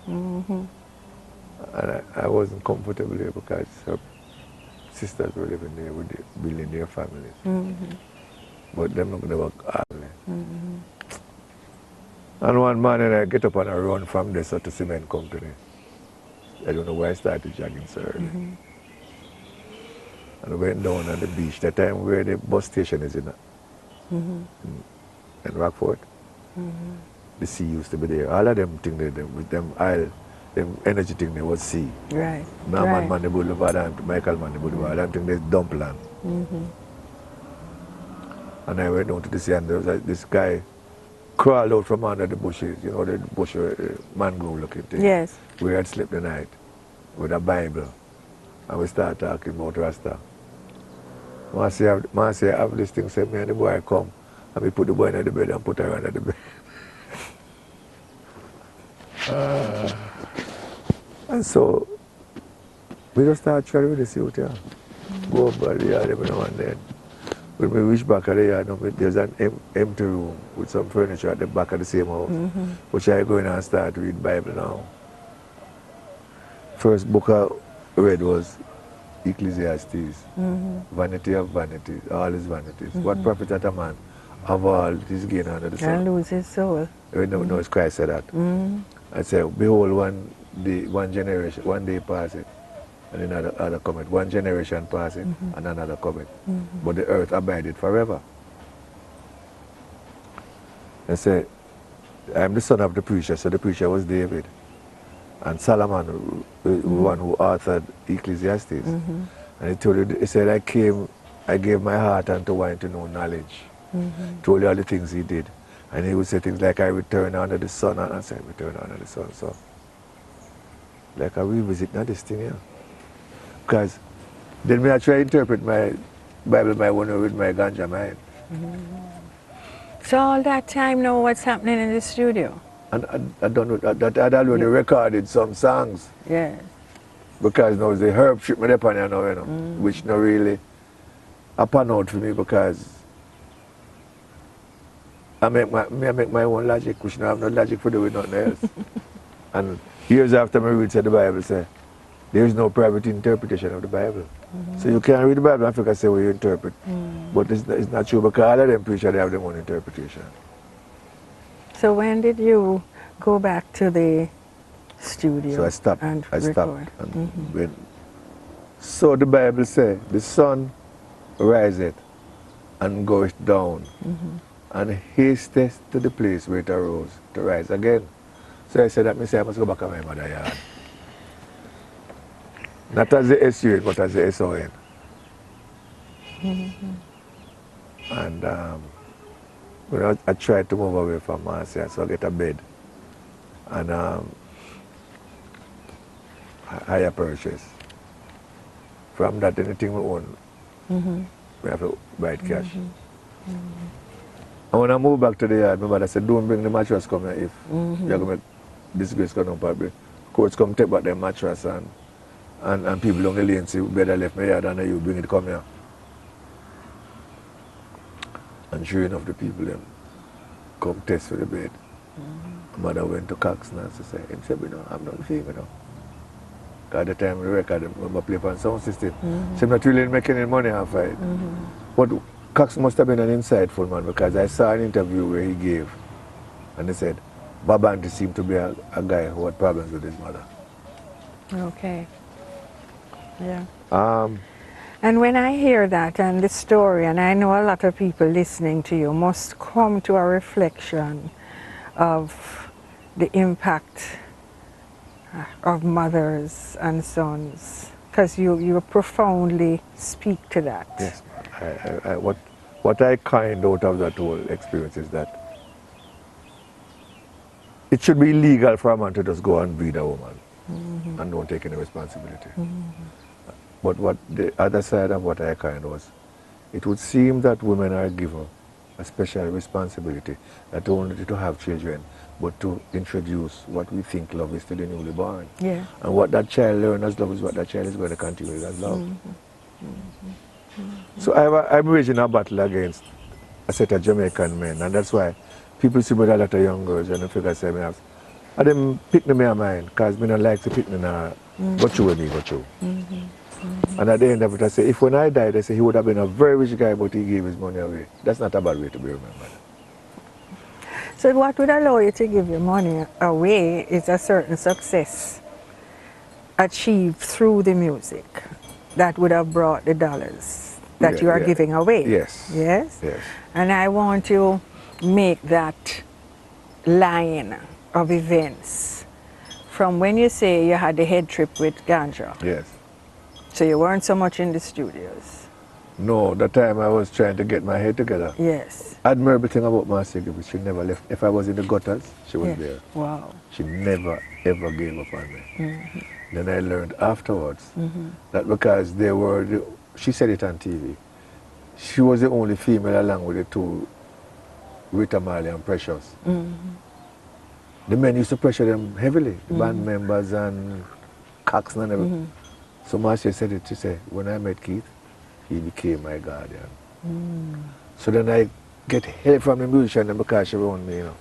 And I wasn't comfortable there because her sisters were living there with the billionaire families. But them not never call me. And one morning I get up and I run from there to cement company. I don't know why I started jogging so early. And we went down on the beach, that time where the bus station is in Rockford. The sea used to be there. All of them things there, with them oil, them energy thing there was sea. Right. Norman Man the Boulevard and Michael Man the Boulevard, and think there's dump land. And I went down to the sea and there was this guy crawled out from under the bushes, you know, the bush, mangrove looking thing. Yes. We had slept the night with a Bible. And we started talking about Rasta. Man say, I have this thing, say me and the boy come. And we put the boy in the bed and put her under the bed. And so, we just started trying with the youth, yeah. Go over the yard every now and then. When we reach back at the yard, there's an empty room with some furniture at the back of the same house, which I go in and start read Bible now. First book I read was Ecclesiastes, vanity of vanities, all is vanities. What profiteth a man of all his gain under the sun? And lose his soul. No, it's Christ said that. I said, behold, one day passeth, and another cometh. One generation passeth, and another cometh. But the earth abideth forever. I said, I am the son of the preacher, so the preacher was David. And Solomon, the one who authored Ecclesiastes. And he said, I gave my heart unto wine to know knowledge. Told you all the things he did. And he would say things like, I return under the sun, and I said, return under the sun. So, like I revisit now this thing here. Because then I try to interpret my Bible, my one with my ganja mind. So all that time now, what's happening in the studio? And I don't know, that I'd already recorded some songs. Yes. Because now the herb trip me up on you now, which not really a pan out for me because I make my own logic, which now I have no logic for doing nothing else. And years after me read the Bible say, there is no private interpretation of the Bible. So you can't read the Bible and say what you interpret. But it's not true because all of them preachers they have their own interpretation. So when did you go back to the studio? So I stopped. And record? So the Bible says, the sun riseth and goeth down, and hasteth to the place where it arose to rise again. So I said that I must go back to my mother yard. Not as the S-U-N, but as the S-O-N. And when I tried to move away from Marcia, so I get a bed. And higher purchase. From that, anything we own, we have to buy it cash. And when I moved back to the yard, my mother said, don't bring the mattress come here if you're going to make disgrace come on probably. Courts come take back the mattress and people on the lane say, better left my yard and you bring it come here. And sure enough, the people them come test for the bed. Mother went to Cox and she said, he said, I'm not feeling it now. At the time we record, I play on sound system. So I'm not really making any money off it. But Cox must have been an insightful man because I saw an interview where he gave and he said, Babanti seemed to be a guy who had problems with his mother. Okay. Yeah. And when I hear that and the story, and I know a lot of people listening to you must come to a reflection of the impact of mothers and sons, because you profoundly speak to that. Yes. What I kind out of that whole experience is that it should be illegal for a man to just go and breed a woman and don't take any responsibility. But what the other side of what I kind was, it would seem that women are given a special responsibility, not only to have children, but to introduce what we think love is to the newly born. Yeah. And what that child learns as love is what that child is going to continue as love. So I'm waging a battle against a set of Jamaican men, and that's why people see with a lot of young girls and they figure say me have, and them pick me in mind, because me don't like to pick me now, go through with me, go through. And at the end of it, I say, if when I died, I say he would have been a very rich guy, but he gave his money away. That's not a bad way to be remembered. So what would allow you to give your money away is a certain success. achieved through the music that would have brought the dollars that you are giving away. Yes. Yes? Yes. And I want to make that line of events from when you say you had the head trip with Ganja. Yes. So you weren't so much in the studios. No, the time I was trying to get my head together. Yes. Admirable thing about Marcia Gibbs, she never left. If I was in the gutters, she was there. Wow. She never, ever gave up on me. Mm-hmm. Then I learned afterwards that because they were, she said it on TV, she was the only female along with the two, Rita Marley and Precious. The men used to pressure them heavily, the band members and Cox and everything. So Marcia said it, she said, when I met Keith, he became my guardian. So then I get help from the musician because she owned me, you know.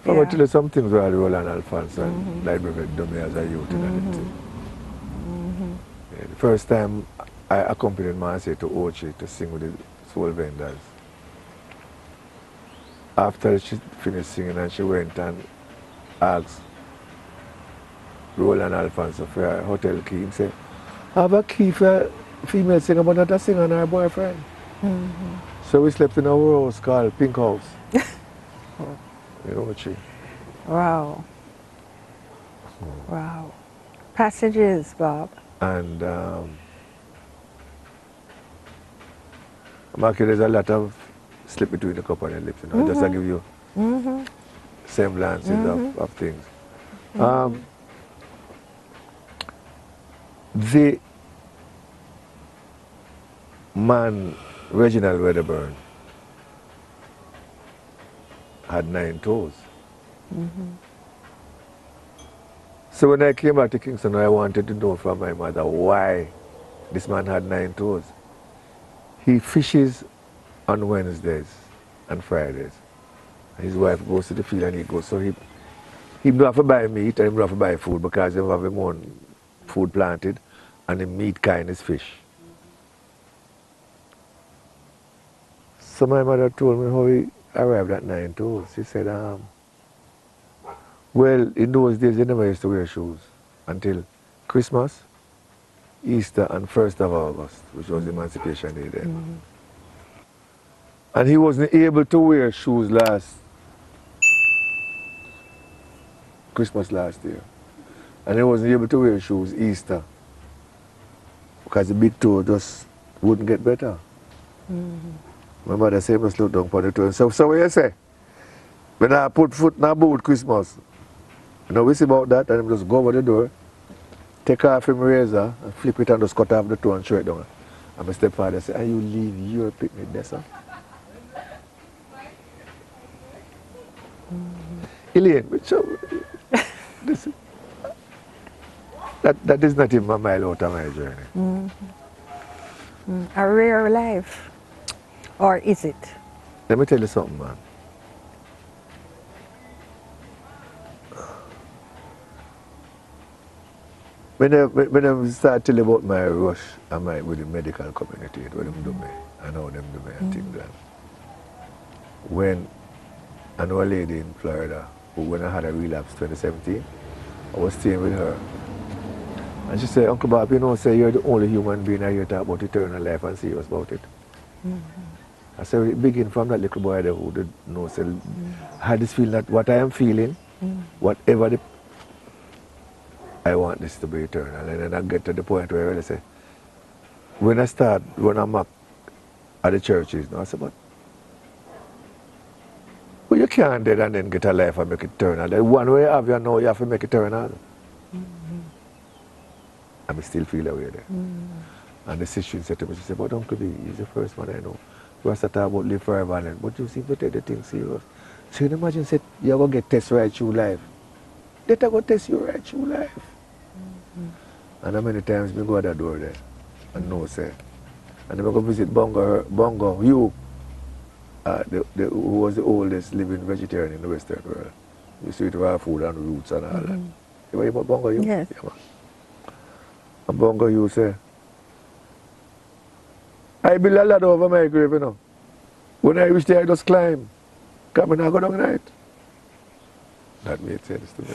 I want to tell you some things about Roland Alphonse and Library done me as a youth. The first time I accompanied Marcia to Ochi to sing with the Soul Vendors. After she finished singing and she went and asked Roland Alphonse for a hotel key, he said, I have a key for a female singer but not a singer and her boyfriend. So we slept in our house called Pink House. You know what she? Wow. Wow. Passages, Bob. And Marky, there's a lot of slip between the cup and the lips, you know, just to give you semblances of things. The man, Reginald Wedderburn, had 9 toes. So when I came back to Kingston, I wanted to know from my mother why this man had 9 toes. He fishes on Wednesdays and Fridays. His wife goes to the field and he goes. So he don't have to buy meat and he don't have to buy food because he have his own food planted and the meat kind is fish. So my mother told me how he arrived at 9 toes. She said, well, in those days, they never used to wear shoes until Christmas, Easter, and 1st of August, which was Emancipation Day then. And he wasn't able to wear shoes Christmas last year. And he wasn't able to wear shoes Easter because the big toe just wouldn't get better. My mother said, must look down for the toe. So what you say? When I put foot in a boot Christmas, you know, we see about that, and just go over the door, take off him razor, and flip it and just cut off the toe and throw it down. And my stepfather said, and you leave your picnic there, sir? Elaine, that is not even a mile out of my journey. A rare life. Or is it? Let me tell you something, man. When I start telling about my rush and with the medical community, what them do me, and how them do me and things like that. When I know a lady in Florida who, when I had a relapse 2017, I was staying with her. And she said, Uncle Bob, you know, say you're the only human being I hear talk about eternal life and serious about it. I said, it begin from that little boy there who did know, say, I had this feeling that what I am feeling, whatever I want this to be eternal. And then I get to the point where I really say, when I'm at the churches, I said, but well, you can't dead and then get a life and make it eternal. The one way you have you know, you have to make it eternal. And I still feel that way there. And the sister said to me, she said, but Uncle B, he's the first one I know who has to talk about live forever and then, but you seem to take the thing serious. So you imagine, said, you're going to get test right through life. They're going to test you right through life. And how many times we go at that door there and no say. And then we go visit Bongo Hugh, who was the oldest living vegetarian in the Western world. He used to eat raw food and roots and all that. You know about Bongo Hugh? Yes. Yeah, man. And Bongo Hugh say, I build a ladder over my grave, you know. When I reach there, I just climb. Come and I go down night. That made sense to me.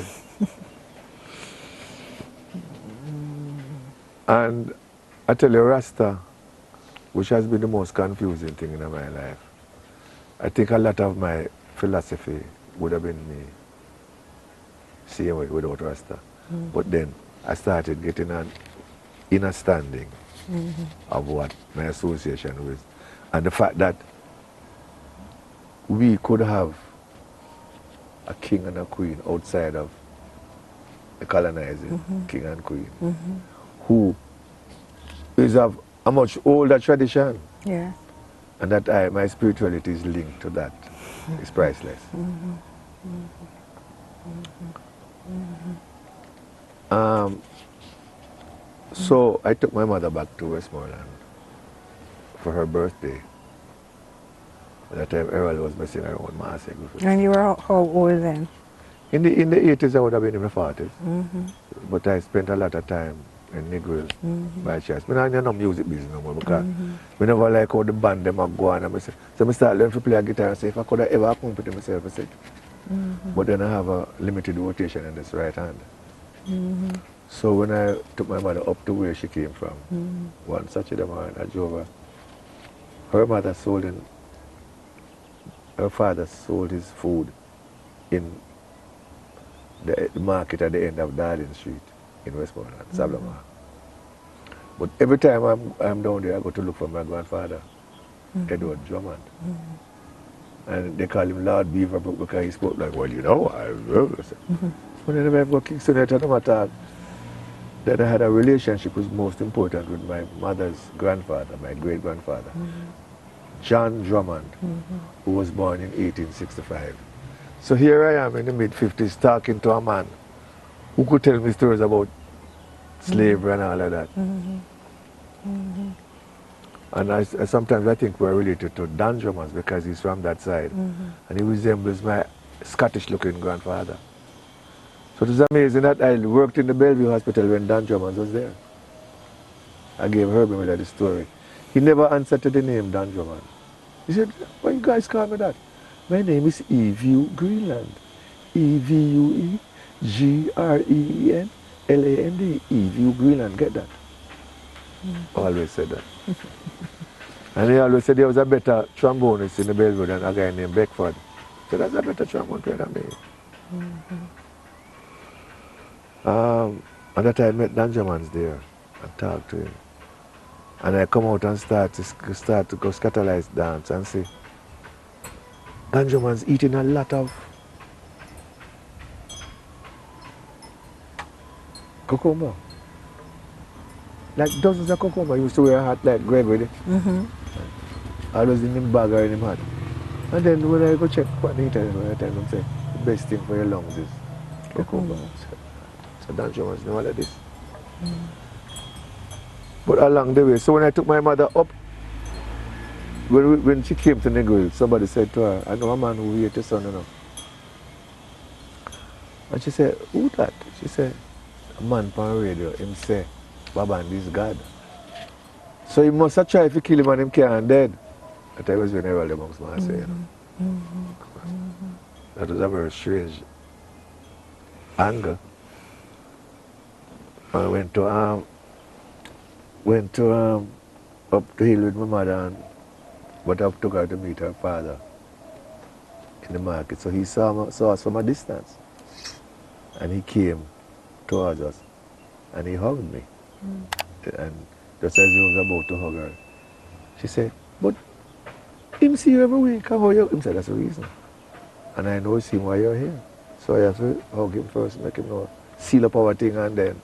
And I tell you, Rasta, which has been the most confusing thing in my life, I think a lot of my philosophy would have been me seeing it without Rasta. But then I started getting an understanding of what my association with, and the fact that we could have a king and a queen outside of the colonizing king and queen, who is of a much older tradition. Yeah. And that my spirituality is linked to that. It's priceless. So I took my mother back to Westmoreland for her birthday. At that time, Errol was messing around Mass. And you were how old then? In the 80s, I would have been in my 40s. But I spent a lot of time in Negril by chance. I don't know music business no more because I never like how the band them go on. So I started learning to play a guitar and say, if I could have ever accompanied myself, I said. But then I have a limited rotation in this right hand. So when I took my mother up to where she came from, one Saturday morning, I drove her. Her mother sold in, her father sold his food in the market at the end of Darling Street in Westmoreland, Sablama. But every time I'm down there, I go to look for my grandfather, Edward Drummond. And they call him Lord Beaverbrook because he spoke like, well, you know, When I never got Kingston, I told him that I had a relationship was most important with my mother's grandfather, my great-grandfather, John Drummond, who was born in 1865. So here I am in the mid-50s talking to a man who could tell me stories about slavery and all of that. And I sometimes I think we're related to Dan Drummond because he's from that side. And he resembles my Scottish-looking grandfather. So it was amazing that I worked in the Bellevue Hospital when Dan Drummond was there. I gave Herbie Miller the story. He never answered to the name Dan Drummond. He said, why you guys call me that? My name is E.V.U. Greenland. E-V-U-E-G-R-E-E-N-L-A-N-D. E.V.U. Greenland, get that? Always said that. And he always said there was a better trombonist in the Bellevue than a guy named Beckford. So that's a better trombone player than me. And that I met Dan Drummond there and talked to him. And I come out and start to go scatterlize dance and say, Dan Drummond's eating a lot of cucumber. Like dozens of cucumber. He used to wear a hat like Greg with it. Always in him bag or in him hat. And then when I go check what the internet, I tell them, say, the best thing for your lungs is cucumber. So Dan Drummond's know all of this. But along the way, so when I took my mother up, when she came to Negril, somebody said to her, I know a man who hate your son, you know. And she said, who that? She said, a man on radio, him say, Baban is God. So he must have tried to kill him and him can't dead. That I was when I rolled amongst my say, you know. That was a very strange anger. I went to up the hill with my mother, but I took her to meet her father in the market. So he saw us from a distance. And he came towards us and he hugged me. And just as he was about to hug her, she said, but him see you every week, how you? Him said, that's the reason. And I know it's him why you're here. So I have to hug him first, make him know, seal up our thing and then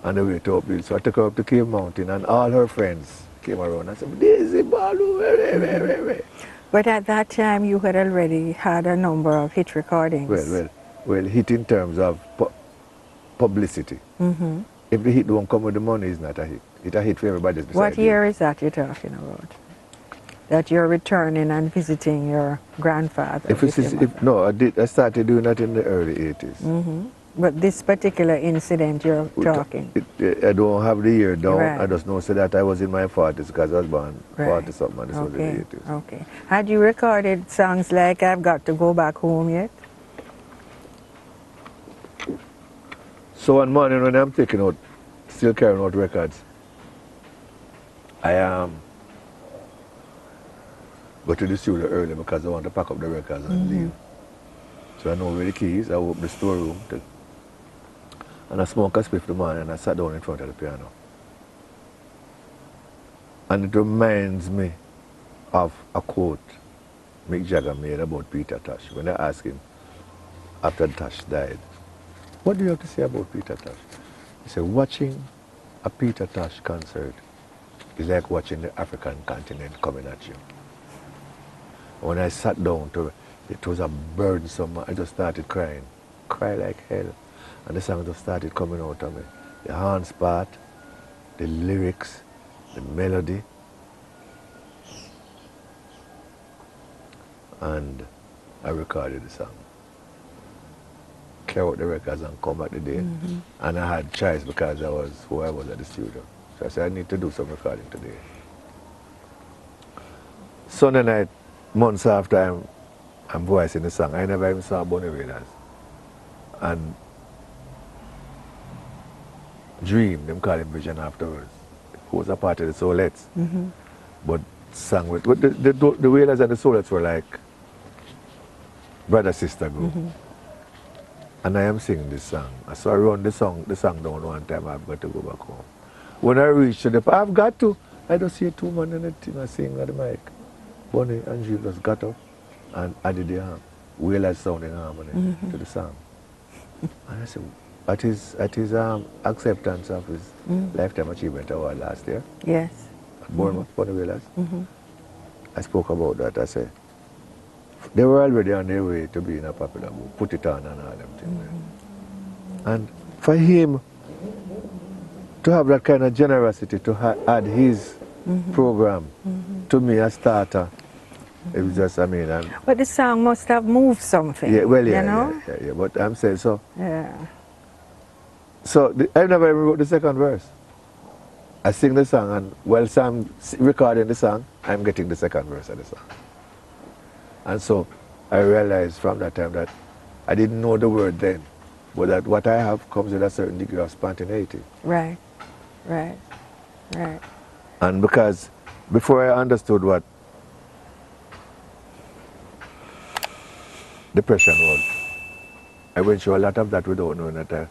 on the way to Uphill. So I took her up to Cave Mountain and all her friends came around and said, Daisy Balu, But at that time you had already had a number of hit recordings. Well, hit in terms of publicity. If the hit don't come with the money, it's not a hit. It's a hit for everybody. What year is that you're talking about? That you're returning and visiting your grandfather? I started doing that in the early 80s. But this particular incident you're talking? I don't have the year down. Right. I just know that I was in my 40s because I was born 40-something and this was in the 80s. Okay. Had you recorded songs like I've Got to Go Back Home yet? So one morning when I'm taking out, still carrying out records, I go to the studio early because I want to pack up the records and leave. So I know where the keys, I open the storeroom, and I smoke a spliff in the morning and I sat down in front of the piano. And it reminds me of a quote Mick Jagger made about Peter Tosh when I asked him after Tosh died, what do you have to say about Peter Tosh? He said, watching a Peter Tosh concert is like watching the African continent coming at you. When I sat down to it was a burdensome, I just started crying. Cry like hell. And the song just started coming out of me. The horns part, the lyrics, the melody. And I recorded the song. Clear out the records and come back the day. And I had choice because I was who I was at the studio. So I said, I need to do some recording today. Sunday night, months after I'm voicing the song, I never even saw Bunny Raiders. And Dream, them call him Vision afterwards, who was a part of the Soulettes. But sang with the Wailers and the Soulettes were like brother-sister group. And I am singing this song. So I run the song down one time, I've got to go back home. When I reach to the part, I've got to, I just see 2 men in the team and sing at the mic. Bunny and Dream just got up and added the Wailers sounding harmony to the song. And I said, at his acceptance of his Lifetime Achievement Award last year, Yes. at Bournemouth, Bunny Wailers, I spoke about that. I said, they were already on their way to being a popular group, put it on and all them things. And for him to have that kind of generosity to add his program to me as starter, it was just, I mean. But the song must have moved something. Yeah, well, yeah, you know? yeah. But I'm saying so. Yeah. So I never even wrote the second verse. I sing the song, and while Sam recording the song, I'm getting the second verse of the song. And so I realized from that time that I didn't know the word then, but that what I have comes with a certain degree of spontaneity. Right, right, right. And because before I understood what depression was, I went through a lot of that without knowing that.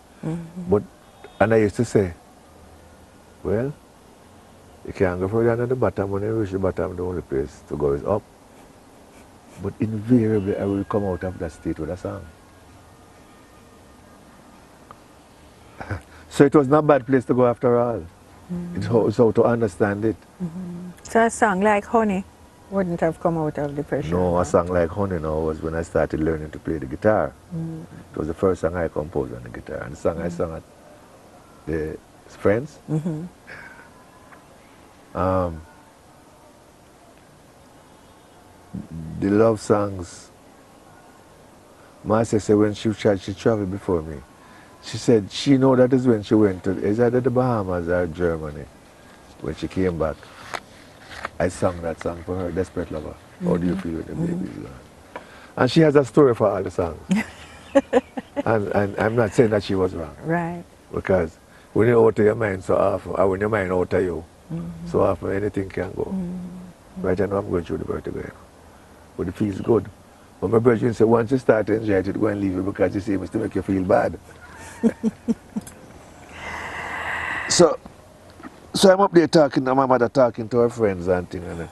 And I used to say, well, you can't go further than the bottom. When you reach the bottom, the only place to go is up. But invariably, I will come out of that state with a song. So it was not a bad place to go after all. It's how to understand it. So a song like Honey wouldn't have come out of depression? No, a song like Honey now was when I started learning to play the guitar. It was the first song I composed on the guitar. And the song I sang at the Friends. The love songs, Marcia said when she traveled before me, she said she know that is when she went to, is either the Bahamas or Germany. When she came back, I sang that song for her, Desperate Lover. How do you feel when the baby's gone? And she has a story for all the songs. and I'm not saying that she was wrong. Right. Because when you're out of your mind so often, or when your mind out of you, so often anything can go. Right now I'm going through the vertigo. But it feels good. But my brother said, once you start to enjoy it, go and leave it because you see it to make you feel bad. So I'm up there talking to my mother, talking to her friends and things, and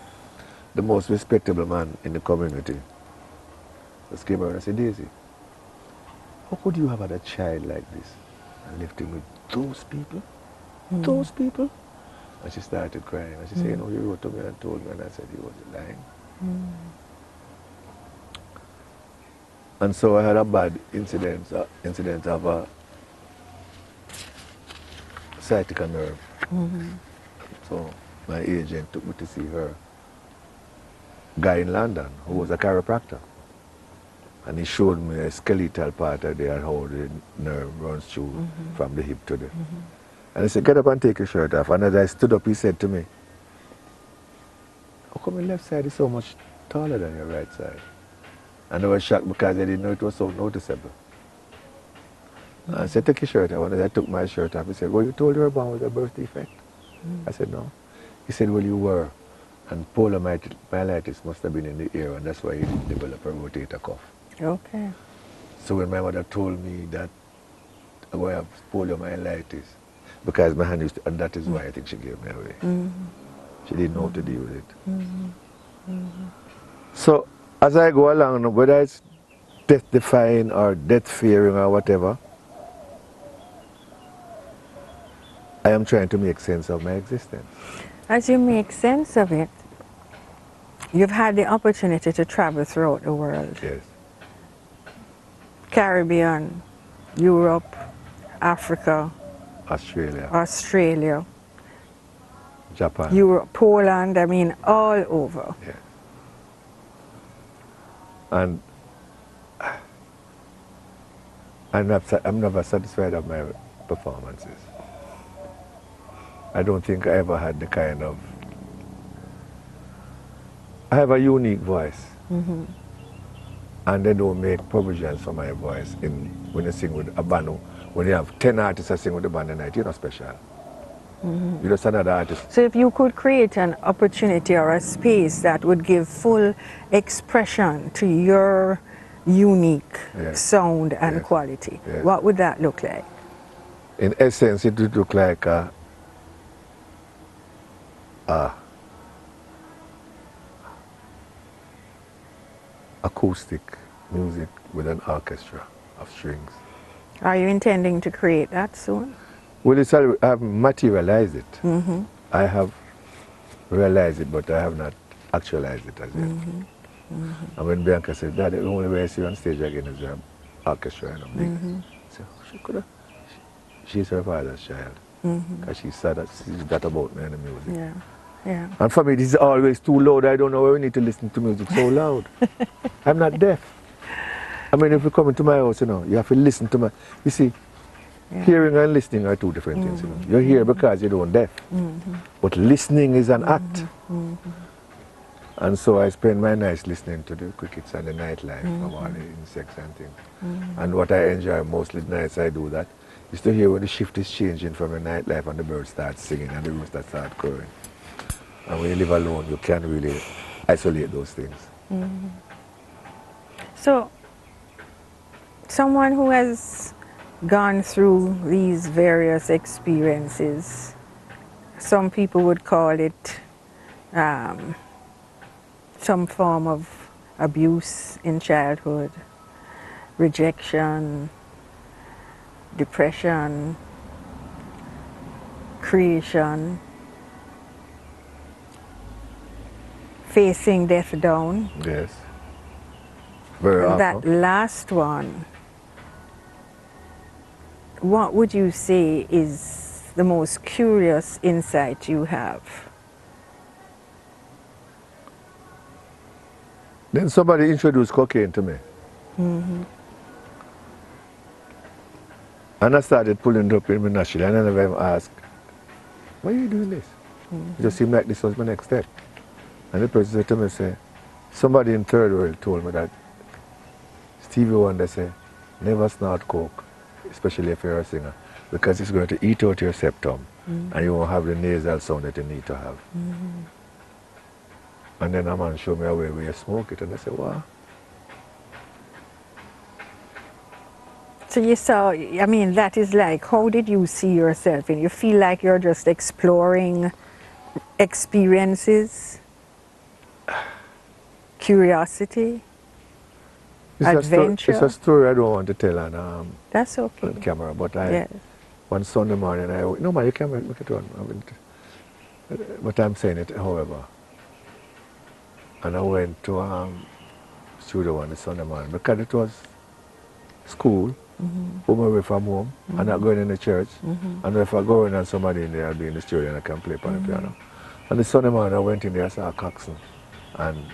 the most respectable man in the community just came around and said, Daisy, how could you have had a child like this and left him with those people? Those people? And she started crying. And she said, you know, you wrote to me and told me, and I said, he wasn't lying. And so I had a bad incident of a sciatica nerve. So my agent took me to see her guy in London who was a chiropractor. And he showed me a skeletal part of there and how the nerve runs through from the hip to the... And he said, get up and take your shirt off. And as I stood up, he said to me, how come your left side is so much taller than your right side? And I was shocked because I didn't know it was so noticeable. I said, take your shirt off. And I took my shirt off. He said, well, you told you were born with a birth defect? I said, no. He said, well, you were. And poliomyelitis must have been in the ear, and that's why you didn't develop a rotator cuff. Okay. So when my mother told me that I have poliomyelitis, because my hand used to, and that is why I think she gave me away. She didn't know how to deal with it. So as I go along, whether it's death-defying or death-fearing or whatever, I am trying to make sense of my existence. As you make sense of it, you've had the opportunity to travel throughout the world. Yes. Caribbean, Europe, Africa, Australia, Japan, Europe, Poland, I mean, all over. Yeah. And I'm never satisfied of my performances. I don't think I ever had the kind of... I have a unique voice. And they don't make provisions for my voice when you sing with a band. When you have 10 artists that sing with the band a night, you're not special. You're just another artist. So if you could create an opportunity or a space that would give full expression to your unique sound and quality, what would that look like? In essence, it would look like acoustic music with an orchestra of strings. Are you intending to create that soon? Well, I have materialized it. I have realized it, but I have not actualized it as yet. And when Bianca said, Dad, the only way I see you on stage again is an orchestra. And I'm big. So she could have. She's her father's child. Because she said that about me and the music. Yeah. And for me, this is always too loud. I don't know why we need to listen to music so loud. I'm not deaf. I mean, if you come into my house, you know, you have to listen to my... You see, hearing and listening are two different things. You know. You're here because you don't deaf. But listening is an act. And so I spend my nights listening to the crickets and the nightlife of all the insects and things. And what I enjoy mostly the nights I do that is to hear when the shift is changing from the nightlife and the birds start singing and the rooster start crowing. And when you live alone, you can't really isolate those things. So, someone who has gone through these various experiences, some people would call it some form of abuse in childhood, rejection, depression, creation, facing death down. Yes. Very And often. that last one, what would you say is the most curious insight you have? Then somebody introduced cocaine to me. And I started pulling it up in my nostril and I never even asked, why are you doing this? It just seemed like this was my next step. And the person said to me, say, somebody in third world told me that Stevie Wonder said, never snort coke, especially if you're a singer, because it's going to eat out your septum and you won't have the nasal sound that you need to have. And then a man showed me a way where you smoke it, and I said, wow. So you saw, I mean, that is like, how did you see yourself? And you feel like you're just exploring experiences, curiosity, adventure? It's a story I don't want to tell on, That's okay. on camera, but Yes. one Sunday morning, no man, you can't make it run. But I'm saying it, however. And I went to Studio One this Sunday morning because it was school, home away from home, and not going in the church. And if I go in and somebody in there, I'll be in the studio and I can play on the piano. And this Sunday morning, I went in there, I saw Coxon and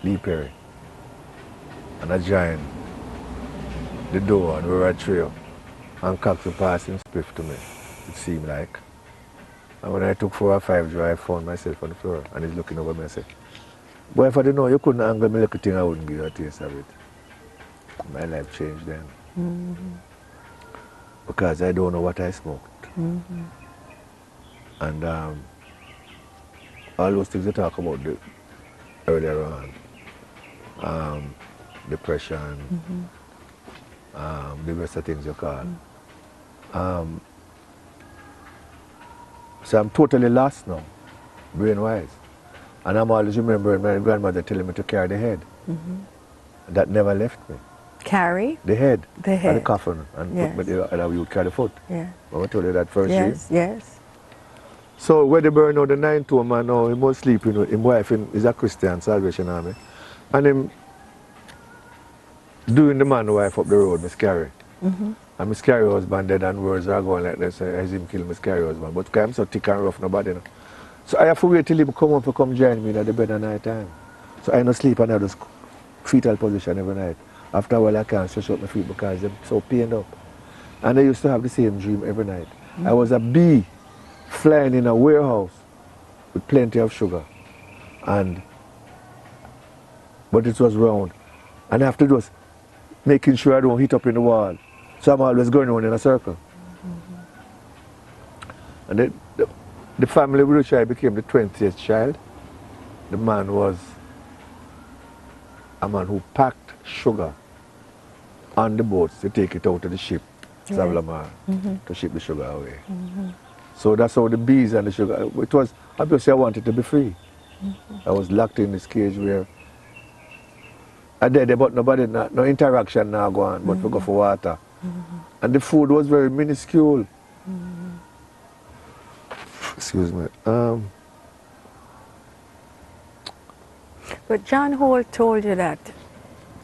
Lee Perry. And I joined the door and we were at trio. And Coxon passed him spliff to me, it seemed like. And when I took 4 or 5 draw, I found myself on the floor and he's looking over me and said, boy, if I didn't know you couldn't angle me like a thing, I wouldn't give you a taste of it. My life changed then. because I don't know what I smoked. And all those things they talk about earlier on, depression, the rest of things you call. So I'm totally lost now, brain-wise. And I'm always remembering my grandmother telling me to carry the head. That never left me. Carry? The head. The head. And the coffin. And yes. and we would carry the foot. Yeah. I told you that first yes, dream. Yes. So where they burn out the 9-2 man now, he was sleeping with his wife, is a Christian, Salvation Army. And him doing the man wife up the road, Miss Carrie. And Miss Carrie husband dead and words are going like this, as him kill Miss Carrie husband. But I'm so thick and rough, nobody know. So I have to wait till him come up to come join me at the bed at night time. So I don't sleep and I just fetal position every night. After a while I can't stretch out my feet because I'm so pained up. And I used to have the same dream every night. I was a bee flying in a warehouse with plenty of sugar. But it was round. And I have to just making sure I don't hit up in the wall. So I'm always going around in a circle. And the family with which I became the 20th child, the man was a man who packed sugar on the boats to take it out to the ship, Savlamar, to ship the sugar away. So that's how the bees and the sugar, it was, obviously I wanted to be free. I was locked in this cage where I did, but nobody, no interaction now go on, but we go for water. And the food was very minuscule. Excuse me. But John Holt told you that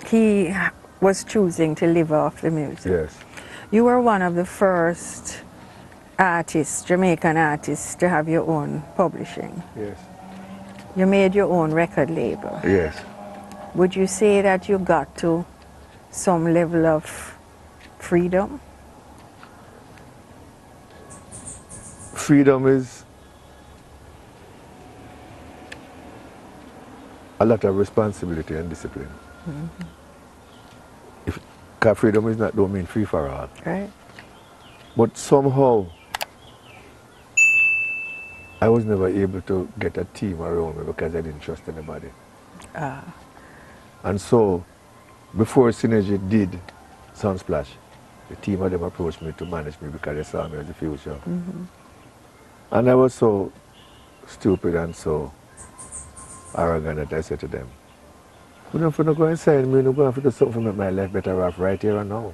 he was choosing to live off the music. Yes. You were one of the first artists, Jamaican artists, to have your own publishing. Yes. You made your own record label. Yes. Would you say that you got to some level of freedom? Freedom is a lot of responsibility and discipline. Because freedom is not, don't mean free for all. Right. But somehow, I was never able to get a team around me because I didn't trust anybody. And so, before Synergy did Sunsplash, the team of them approached me to manage me because they saw me as the future. And I was so stupid and so arrogant that I said to them, "We're not going to sign me, we're going to do something to make my life better off right here and now."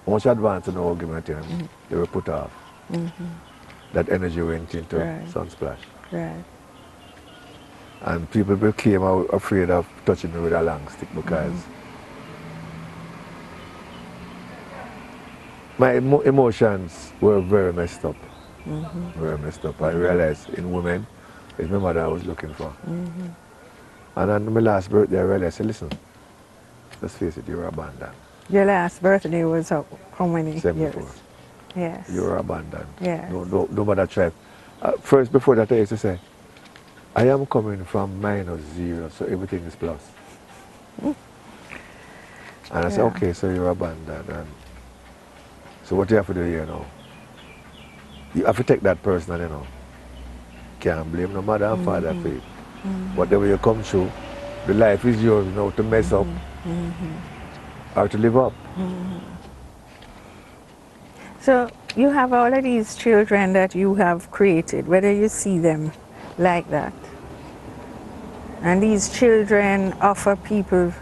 Once advance in the argument, they were put off. That energy went into Sunsplash. Right. And people became afraid of touching me with a long stick because my emotions were very messed up. Very messed up. I realized in women, it's my mother I was looking for. And on my last birthday, I realized, listen, let's face it, you were abandoned. Your last birthday was how many 74. years? Yes. You were abandoned. Yes. No matter tribe. First, before that, I used to say, I am coming from -0, so everything is plus. And I said, okay, so you're abandoned. And so what you have to do here now? You have to take that personal, you know. Can't blame no mother and father for it. Whatever you come through, the life is yours now to mess up or to live up. So you have all of these children that you have created, whether you see them like that. And these children offer people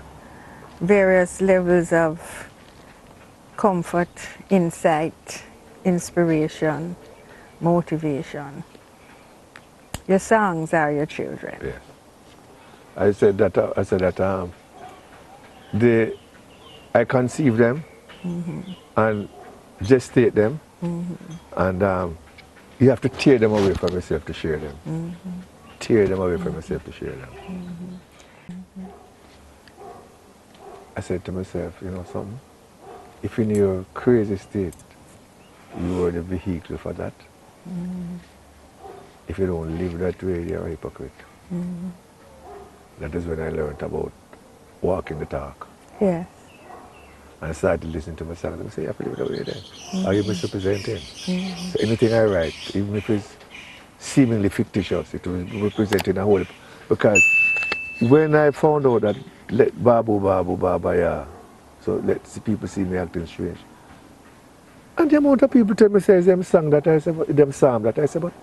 various levels of comfort, insight, inspiration, motivation. Your songs are your children. Yes. I said that I conceive them and gestate them, and you have to tear them away from yourself to share them. Tear them away from yourself to share them. I said to myself, you know something? If in your crazy state, you are the vehicle for that, if you don't live that way, you're a hypocrite. That is when I learned about walking the talk. Yes. and started listening to my songs. I say, you have to live it away then. Or you misrepresenting. So anything I write, even if it's seemingly fictitious, it will be representing a whole. Because when I found out that let Babu Babu Baba, yeah, so let people see me acting strange. And the amount of people tell me, say, them song that I say, them psalm that I say, but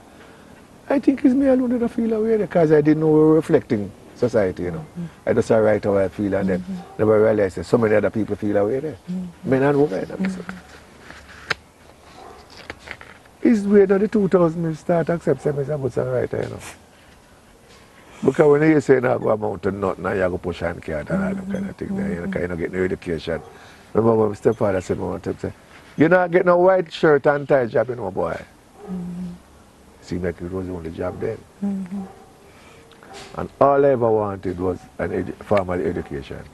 I think it's me alone that I feel away because I didn't know we were reflecting society, you know. I just write how I feel and then never realized that so many other people feel away there. Men and women. It's weird that the 2000s start accepting me as a good songwriter, you know. Because when you say now go amount to nothing and you go push hand card and all that kind of thing, then you kind of get no education. Remember when my stepfather said, you're not getting a white shirt and tie job, you know, boy. Seemed like it was the only job then. And all I ever wanted was an formal education.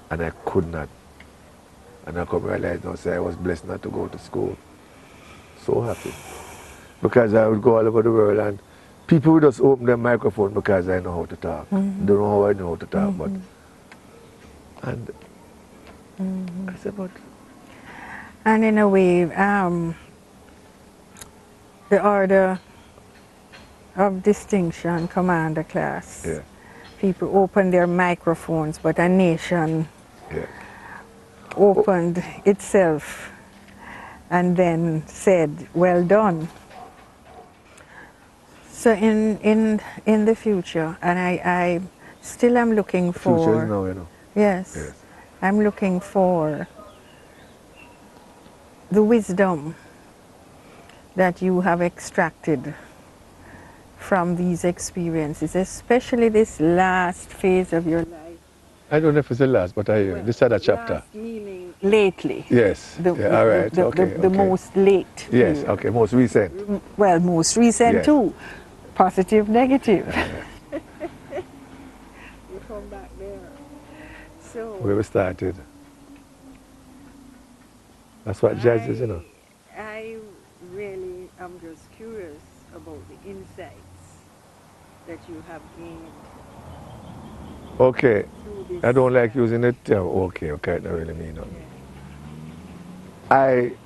And I could not. And I come realize now, say I was blessed not to go to school. So happy. Because I would go all over the world and people would just open their microphone because I know how to talk. Don't know how I know how to talk, but. And I said, but. And in a way, the order of distinction, commander class. Yeah. People opened their microphones, but a nation opened itself and then said, well done. So in the future, and I still am looking for... Future is now, you know. Yes. I'm looking for the wisdom that you have extracted from these experiences, especially this last phase of your life. I don't know if it's the last, but this other chapter. Last meaning lately. Yes. All right. The most late. Yes. Period. Okay. Most recent. Well, most recent too. Positive, negative. You come back there. So. Where we started. That's what jazz is, you know. I really am just curious about the insights that you have gained. Okay. I don't like using it. Okay, I don't really mean it.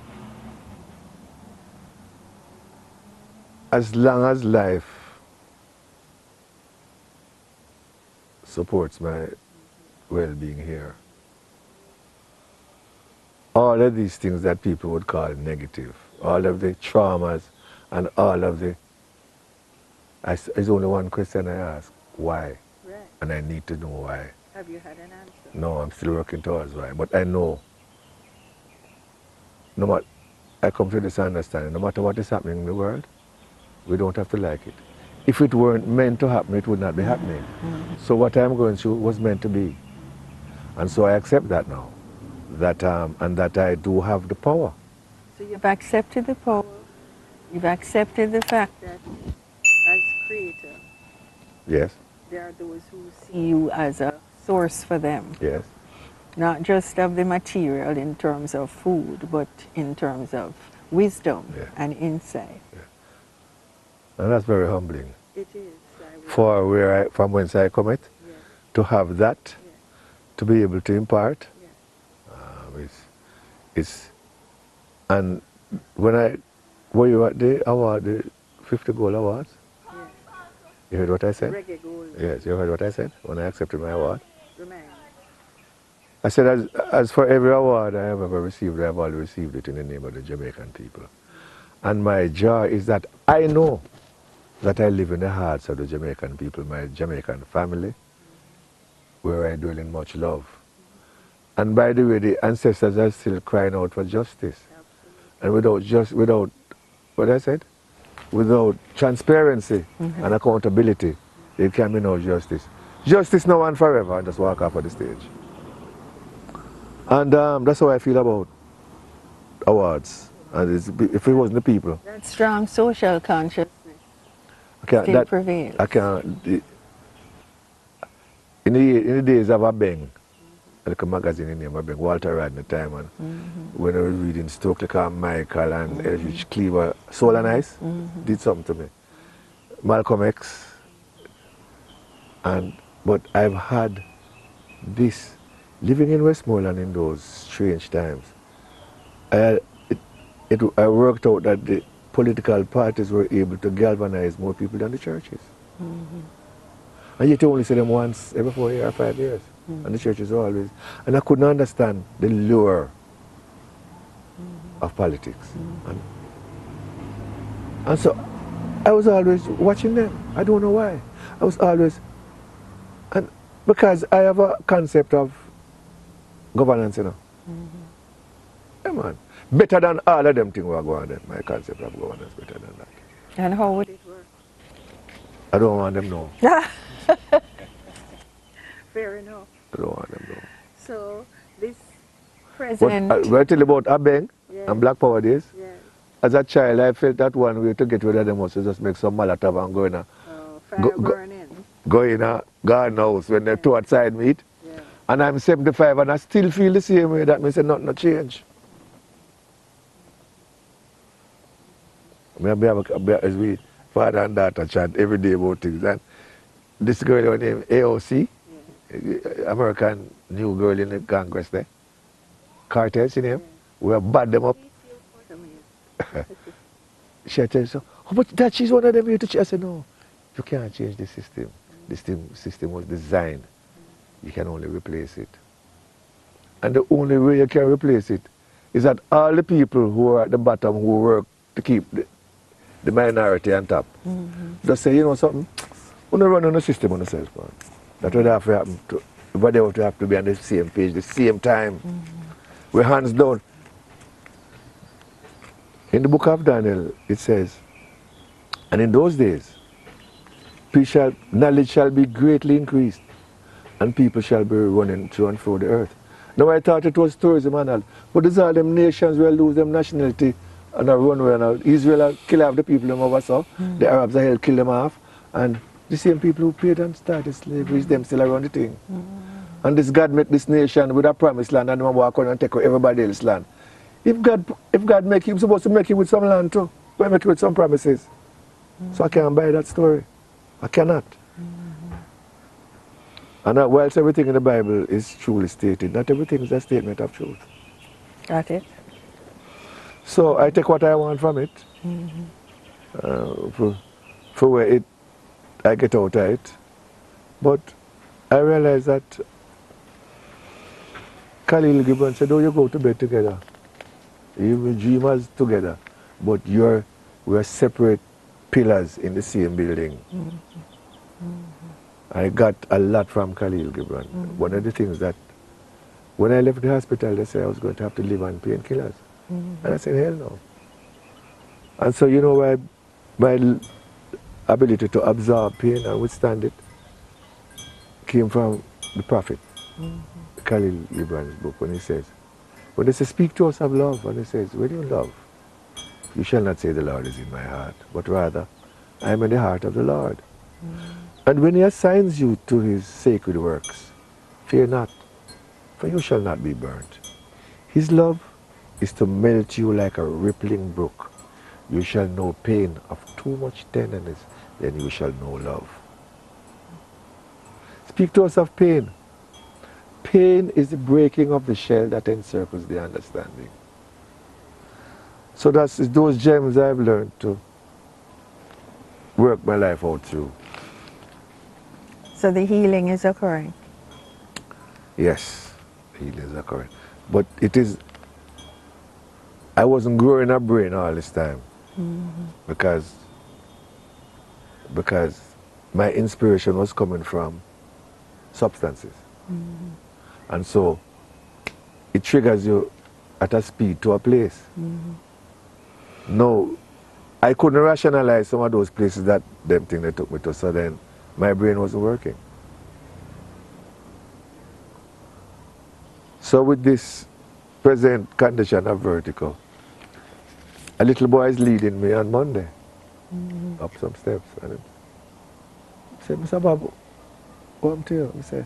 As long as life supports my well-being here, all of these things that people would call negative, all of the traumas and all of the, there's only one question I ask, why? Right. And I need to know why. Have you had an answer? No, I'm still working towards why, but I know, no matter, I come to this understanding, no matter what is happening in the world, we don't have to like it. If it weren't meant to happen, it would not be happening. So what I'm going through was meant to be. And so I accept that now, that, and that I do have the power. So you've accepted the power, you've accepted the fact that as creator, Yes. there are those who see you as a source for them. Yes. Not just of the material in terms of food, but in terms of wisdom and insight. And that's very humbling. It is. From whence I come it, to have that, to be able to impart, and when were you at the award, the 50 Gold Awards? Yes. You heard what I said? Reggae Gold. Yes, you heard what I said when I accepted my award? Remind me. I said, as for every award I have ever received, I have already received it in the name of the Jamaican people. And my joy is that I know that I live in the hearts of the Jamaican people, my Jamaican family, where I dwell in much love. And by the way, the ancestors are still crying out for justice. And without what I said, without transparency and accountability, there can be no justice. Justice now and forever, and just walk off of the stage. And that's how I feel about awards. And if it wasn't the people. That strong social consciousness still prevails. In the days of a Beng, like a magazine in name Beng, Walter Radney time, and when I was reading Stokely Michael and Eldridge Cleaver, Soul and Ice did something to me. Malcolm X, but I've had this living in Westmoreland in those strange times, I, I worked out that the political parties were able to galvanize more people than the churches. And yet you only see them once every 4 years or 5 years. And the churches are always. And I couldn't understand the lure of politics. And so I was always watching them. I don't know why. I was always, and because I have a concept of governance, you know. Yeah, man. Better than all of them things we are going on. My concept of governance better than that. And how would it work? I don't want them know. Fair enough. I don't want them know. So this But present. I tell you about Abeng and Black Power days. Yes. As a child, I felt that one way to get rid of them was to just make some Molotov and go in a, Fire burning. go in a garden house when they two outside meet. Yeah. And I'm 75 and I still feel the same way. That means nothing no change. As we father and daughter chat every day about things. And this girl named AOC, American new girl in the Congress there, Carter, see name? We have bad them up. She said, so, oh, but that she's one of them here to change. I said, no, you can't change the system. The system was designed. You can only replace it. And the only way you can replace it is that all the people who are at the bottom who work to keep the minority on top, just say, you know something, we're not running the system on yourself, man. That's what have to happen. Everybody have to be on the same page, the same time. We're hands down. In the book of Daniel, it says, and in those days, knowledge shall be greatly increased, and people shall be running to and fro the earth. Now I thought it was tourism and all, but these are them nations will lose them nationality and a runway and all. Israel will kill off the people them over so, the Arabs will kill them off, and the same people who paid and started slavery, them still around the thing. And this God make this nation with a promised land and they walk on and take everybody else's land. If God make him, supposed to make him with some land too. Why make it with some promises? So I can't buy that story. I cannot. And whilst everything in the Bible is truly stated, not everything is a statement of truth. Got it. So I take what I want from it, for where I get out of it. But I realize that Khalil Gibran said, oh, you go to bed together. You dreamers together, but we're separate pillars in the same building. I got a lot from Khalil Gibran. One of the things that, when I left the hospital, they said I was going to have to live on painkillers. And I said, hell no. And so you know why my ability to absorb pain and withstand it came from the prophet, Khalil Gibran's book, when he says, when they say, speak to us of love, and he says, when you love, you shall not say the Lord is in my heart, but rather, I am in the heart of the Lord. And when he assigns you to his sacred works, fear not, for you shall not be burnt. His love is to melt you like a rippling brook. You shall know pain of too much tenderness, then you shall know love. Speak to us of pain. Pain is the breaking of the shell that encircles the understanding. So that's those gems I've learned to work my life out through. So the healing is occurring? Yes, healing is occurring. But it is, I wasn't growing a brain all this time because my inspiration was coming from substances. And so it triggers you at a speed to a place. No, I couldn't rationalize some of those places that them thing they took me to, so then my brain wasn't working. So with this present condition of vertigo, a little boy is leading me on Monday up some steps, and he said, Mr. Babu, come to you. He said,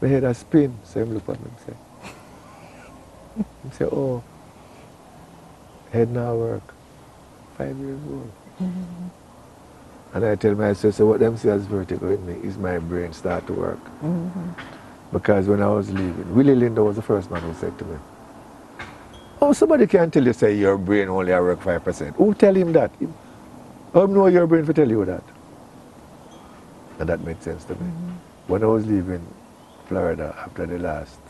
my head has spin. So he look at me and say, oh, head now work. 5 years old. And I tell myself, so what them see as vertigo in me is my brain start to work. Because when I was leaving, Willie Linder was the first man who said to me, oh, somebody can tell you, say, your brain only work 5%. Who tell him that? How know your brain to tell you that? And that made sense to me. When I was leaving Florida after the last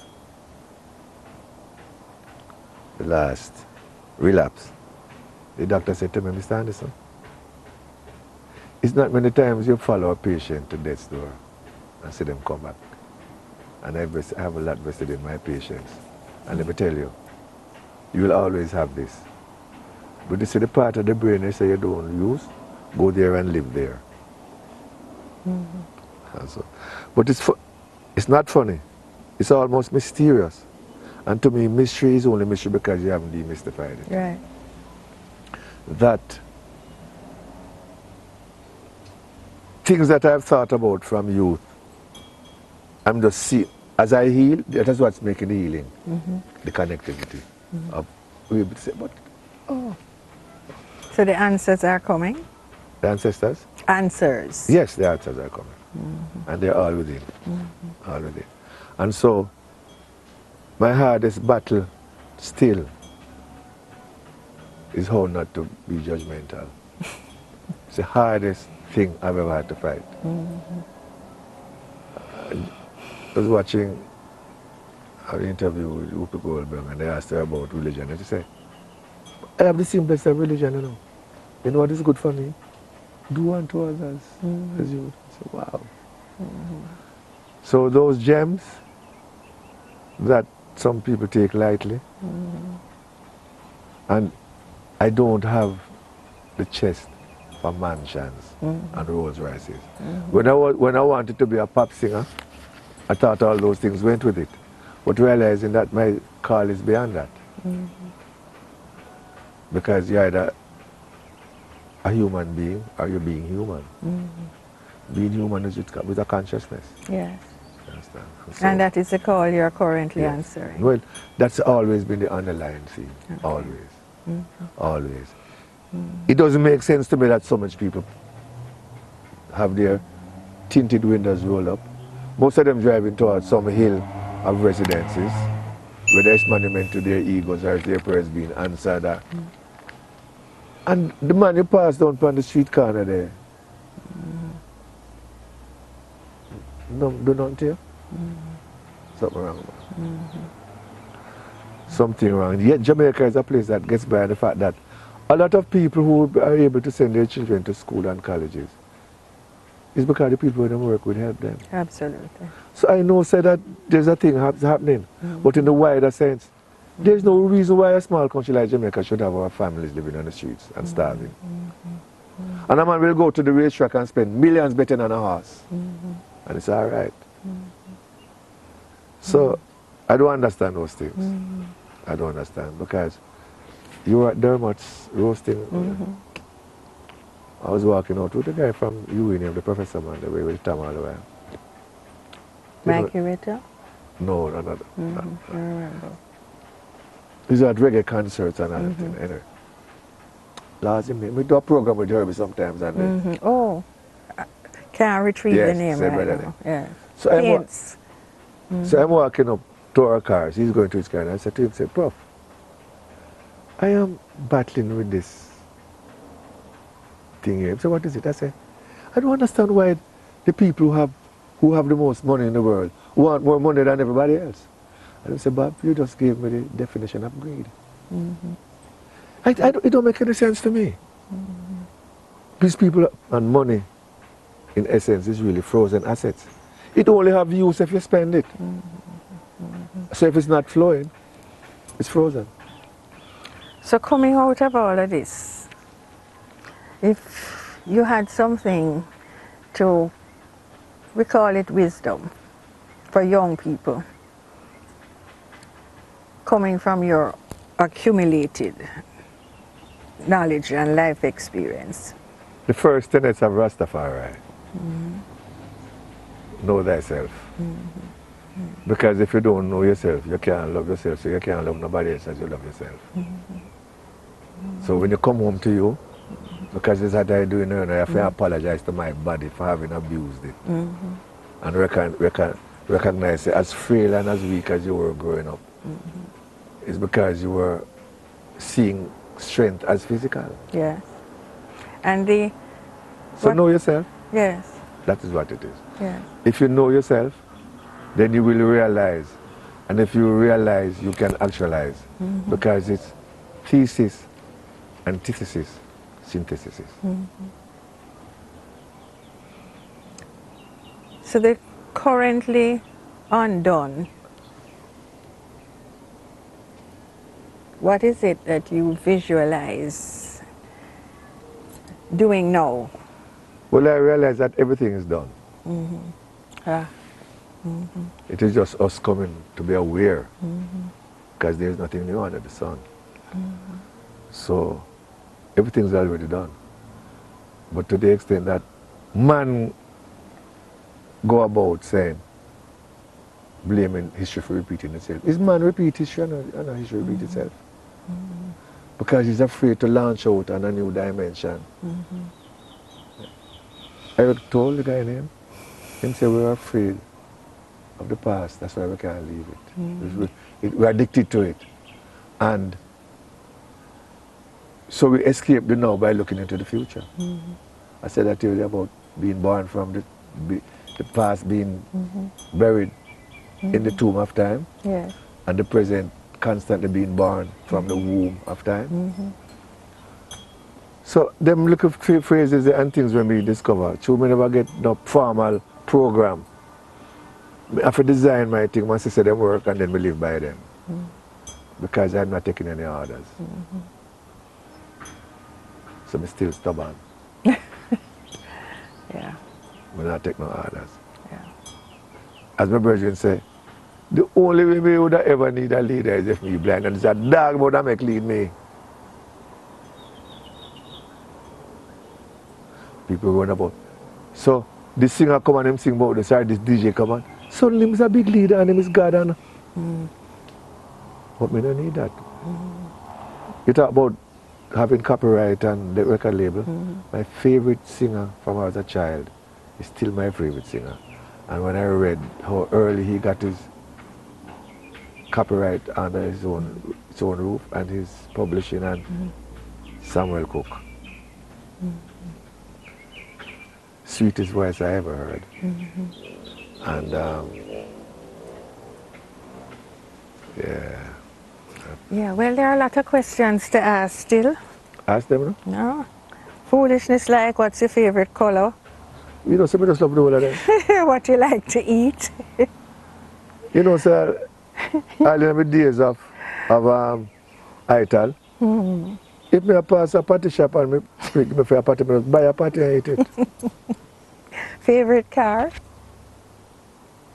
relapse, the doctor said to me, Mr. Anderson, it's not many times you follow a patient to death's door and see them come back. And I have a lot vested in my patients. And let me tell you, you will always have this. But this is the part of the brain they say you don't use, go there and live there. So, but it's not funny. It's almost mysterious. And to me, mystery is only mystery because you haven't demystified it. Right. That things that I've thought about from youth, I'm just seeing, as I heal, that is what's making the healing, the connectivity. Of, we would say, but, oh. So the answers are coming? The ancestors? Answers. Yes, the answers are coming. And they're all within. All within. And so, my hardest battle still is how not to be judgmental. It's the hardest thing I've ever had to fight. I was watching an interview with Whoopi Goldberg and they asked her about religion and she said, I have the simplest of religion, you know. You know what is good for me? Do unto others as you would. I said, wow. So those gems that some people take lightly, and I don't have the chest for mansions and Rolls Royces. When I wanted to be a pop singer, I thought all those things went with it, but realizing that my call is beyond that. Because you're either a human being or you're being human. Being human is with a consciousness. Yes. Understand? So, And that is the call you're currently answering. well, that's always been the underlying theme. Okay. Always. Always. It doesn't make sense to me that so much people have their tinted windows rolled up. Most of them driving towards some hill of residences, whether it's monument to their egos or their prayers being answered. And the man you pass down on the street corner there, no, do nothing to you? Something wrong. Something wrong. Yet Jamaica is a place that gets by the fact that a lot of people who are able to send their children to school and colleges is because the people who work with help them. Absolutely. So I know say that there's a thing happening, but in the wider sense, there's no reason why a small country like Jamaica should have our families living on the streets and starving. And a man will go to the racetrack and spend millions betting on a horse. And it's all right. So I don't understand those things. I don't understand because you were at Dermot's roasting. I was walking out with the guy from UNM, the professor man, the way with Tom all the way. Mikey Ritter? No, another. I remember. He's at reggae concerts and everything. Anyway. Last evening, we do a program with Herbie sometimes. And Oh, can't retrieve the name right now. Yeah. So I'm walking up to our cars. He's going to his car and I said to him, say, Prof, I am battling with this thing here. So what is it? I said, I don't understand why the people who have the most money in the world want more money than everybody else. And I said, Bob, you just gave me the definition of greed. It don't make any sense to me. These people and money, in essence, is really frozen assets. It only have use if you spend it. So if it's not flowing, it's frozen. So coming out of all of this, if you had something to, we call it wisdom, for young people, coming from your accumulated knowledge and life experience. The first tenets of Rastafari. Know thyself. Because if you don't know yourself, you can't love yourself, so you can't love nobody else as you love yourself. So when you come home to you, because it's what I do, you have to apologize to my body for having abused it. And recognize it as frail and as weak as you were growing up. It's because you were seeing strength as physical. Yes. And the... So know yourself. Yes. That is what it is. Yes. If you know yourself, then you will realize. And if you realize, you can actualize. Because it's thesis, antithesis, synthesis. So the currently undone, what is it that you visualize doing now? Well, I realize that everything is done. Ah. It is just us coming to be aware. Because there's nothing new under the sun. So everything's already done. But to the extent that man go about saying, blaming history for repeating itself. Is man repeat history and history repeat itself? Because he's afraid to launch out on a new dimension. Eric told the guy name, him say we're afraid of the past, that's why we can't leave it. We're addicted to it. And so we escape the now by looking into the future. I said that earlier about being born from the past being buried in the tomb of time, and the present constantly being born from the womb of time. So them little phrases and things when we discover, so we never get no formal program. I have to design my thing, my sister them work and then we live by them. Because I'm not taking any orders. So I'm still stubborn. Yeah. I not take no orders. Yeah. As my brethren say, the only way we would ever need a leader is if me blind, and it's a dog would make lead me. People run about. So this singer come and him sing about this, or this DJ come on. Suddenly he's a big leader and him is God and but me don't need that. You talk about having copyright and the record label. My favorite singer from when I was a child is still my favorite singer. And when I read how early he got his copyright under his own roof and his publishing and Samuel Cook. Sweetest voice I ever heard. And yeah. Yeah, well, there are a lot of questions to ask still. Ask them, no? No. Foolishness like, what's your favorite color? You know, somebody just love the whole of them. What you like to eat? You know, sir, all in the days of ITAL, if me pass a party shop and me pick me for a party, me just buy a party and eat it. Favorite car?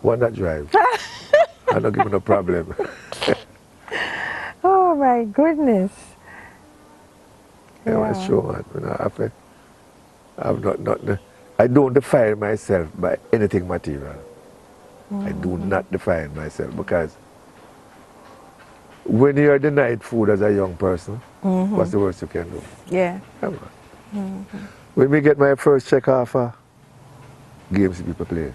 One that drive. I don't give me no problem. Oh my goodness. Yeah, it's true, man. You know, I don't define myself by anything material. I do not define myself because when you are denied food as a young person, what's the worst you can do? Yeah. Come on. When we get my first check offer, games people play.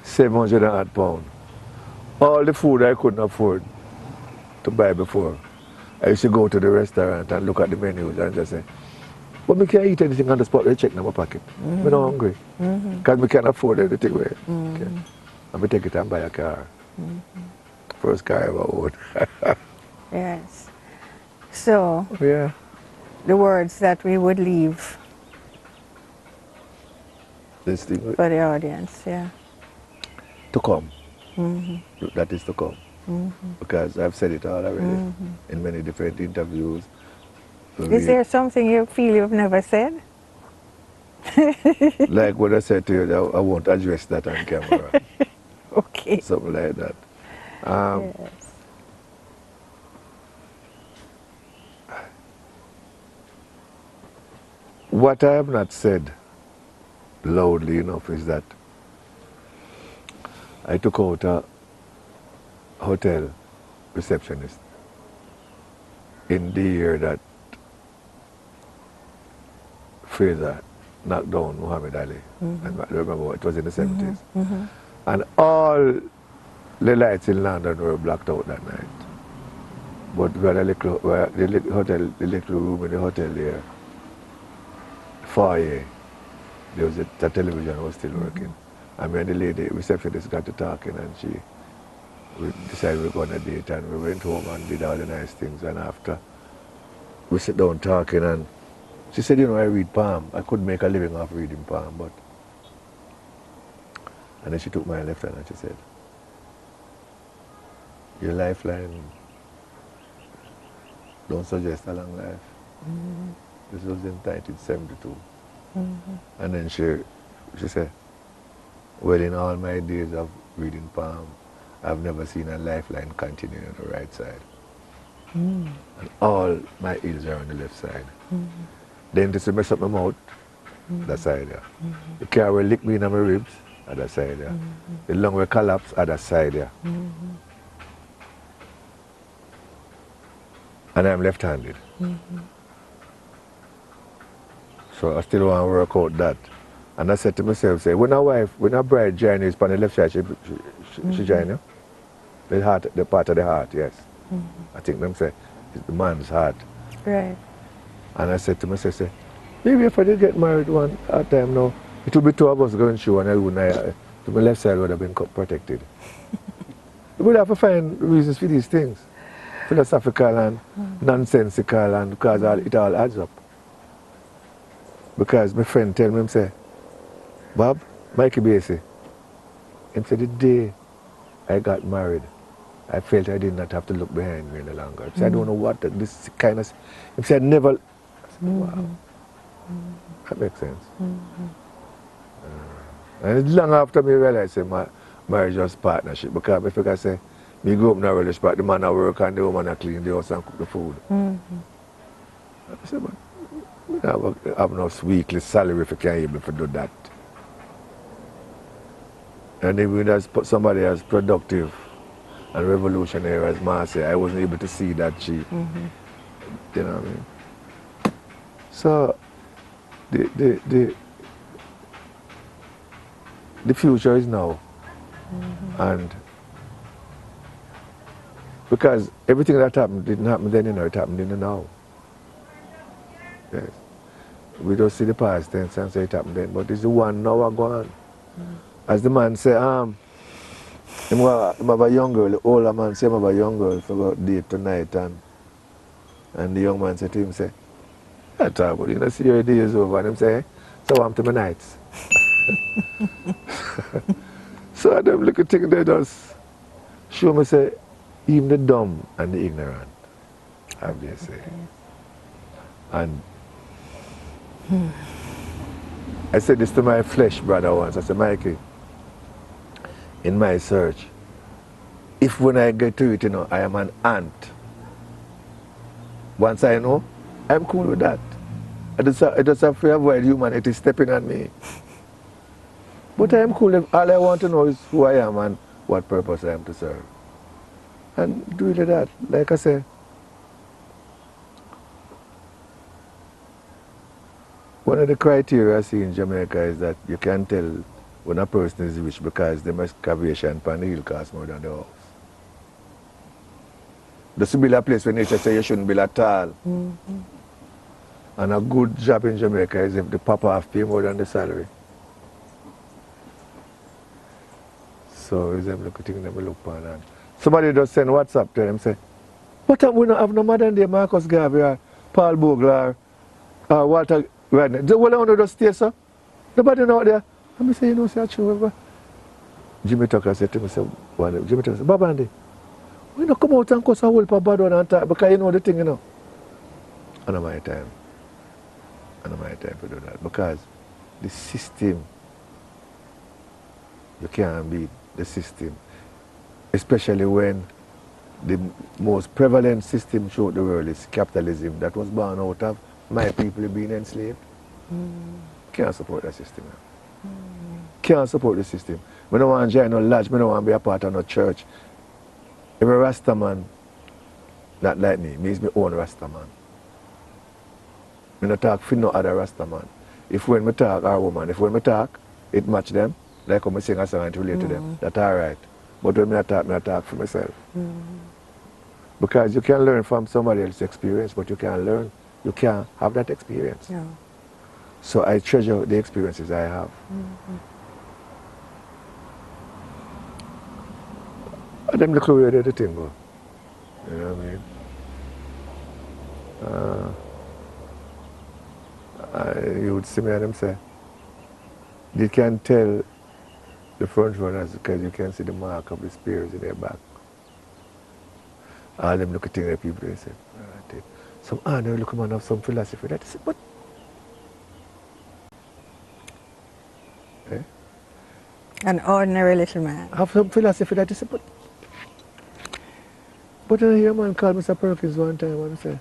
£700. All the food I couldn't afford to buy before. I used to go to the restaurant and look at the menus and just say, but me can't eat anything on the spot, they check in my pocket. I'm not hungry. Because me can't afford anything. Okay. And me take it and buy a car. First car I ever owned. Yes. So, Yeah. the words that we would leave This thing for the audience, yeah. to come. That is to come. Because I've said it all already in many different interviews. Is there something you feel you've never said? Like what I said to you, I won't address that on camera. Okay. Something like that. Yes. What I have not said loudly enough is that I took out a hotel receptionist in the year that Fraser knocked down Muhammad Ali. And I remember it was in the 70s. And all the lights in London were blacked out that night. But we had a little, the little room in the hotel there, foyer, there was the television was still working. And me and the lady, receptionist, got to talking, and we decided we were going on a date, and we went home and did all the nice things. And after, we sit down talking, and she said, you know, I read palm. I couldn't make a living off reading palm, but... And then she took my left hand and she said, your lifeline don't suggest a long life. This was in 1972. And then she said, well, in all my days of reading palm, I've never seen a lifeline continuing on the right side. And all my ears are on the left side. Then to mess up my mouth, that side there. The car will lick me in my ribs, at that side there. The lung will collapse, at that side there. And I'm left-handed. So I still want to work out that. And I said to myself, say, when a bride journeys on the left side, she join you? The part of the heart, yes. I think them say, it's the man's heart. Right. And I said to myself, say, maybe if I did get married one time now, it would be two of us going through and I wouldn't, to my left side would have been protected. We would have to find reasons for these things. Philosophical and nonsensical, and because it all adds up. Because my friend tell me, him say, Bob, Mikey Basie, him said the day I got married, I felt I did not have to look behind me any longer. He said, I don't know what this kind of, he said, never, I said, wow, that makes sense. And it's long after me realized my marriage was partnership, because if I can say, me grew up in a relationship, the man at work and the woman at clean the house and cook the food. I said, but we don't have no weekly salary if you can't able to do that. And even as somebody as productive and revolutionary as Marcy, I wasn't able to see that she, you know what I mean? So, the future is now. And because everything that happened didn't happen then, you know, it happened in the now. Yes. We don't see the past tense and say it happened then, but it's the one now gone. As the man say, him have a young girl, the older man say him have a young girl for go date tonight, and the young man said to him, say, I talk about you know, see your day is over, and him say, so I'm to my nights. So I them little thing they just show me say, even the dumb and the ignorant have their say. And I said this to my flesh brother once. I said, Mikey, in my search, if when I get to it, you know, I am an ant, once I know, I'm cool with that. I just have to avoid humanity stepping on me. But I am cool if all I want to know is who I am and what purpose I am to serve. And really that, like I say, one of the criteria I see in Jamaica is that you can tell when a person is rich because the excavation pan the hill costs more than the house. Just to build a place where nature says you shouldn't build at all. And a good job in Jamaica is if the papa have pay more than the salary. So is them little thing that we look upon. And somebody just send WhatsApp to them say, what up, we don't have no modern day Marcus Garvey or Paul Bogle or Walter Radner. The whole one just stay so. Nobody know out there. And I say, you know, say true. Jimmy Tucker said to me, Jimmy Tucker said, Bob Andy, we don't come out and cuss a whole pa bad one and talk because you know the thing, you know. I know my time. I know my time to do that. Because the system, you can't beat the system. Especially when the most prevalent system throughout the world is capitalism that was born out of my people being enslaved. Can't support that system. Can't support the system. I don't want to join no lodge, I don't want to be a part of no church. Every Rasta man not like me, means my own Rasta man. I don't talk for no other Rasta man. If when me talk, or woman, if when me talk, it match them, like when I sing a song and it relate to them, that's all right. But when me talk for myself. Because you can learn from somebody else's experience, but you can't have that experience. Yeah. So I treasure the experiences I have. And them look away the thing go. You know what I mean? You would see me and them say, you can tell the front runners because you can see the mark of the spears in their back. All them look at things that people they say, right, some honor look man have some philosophy. That is, but An ordinary little man. have some philosophy that is, but I hear a man call Mr. Perkins one time and say,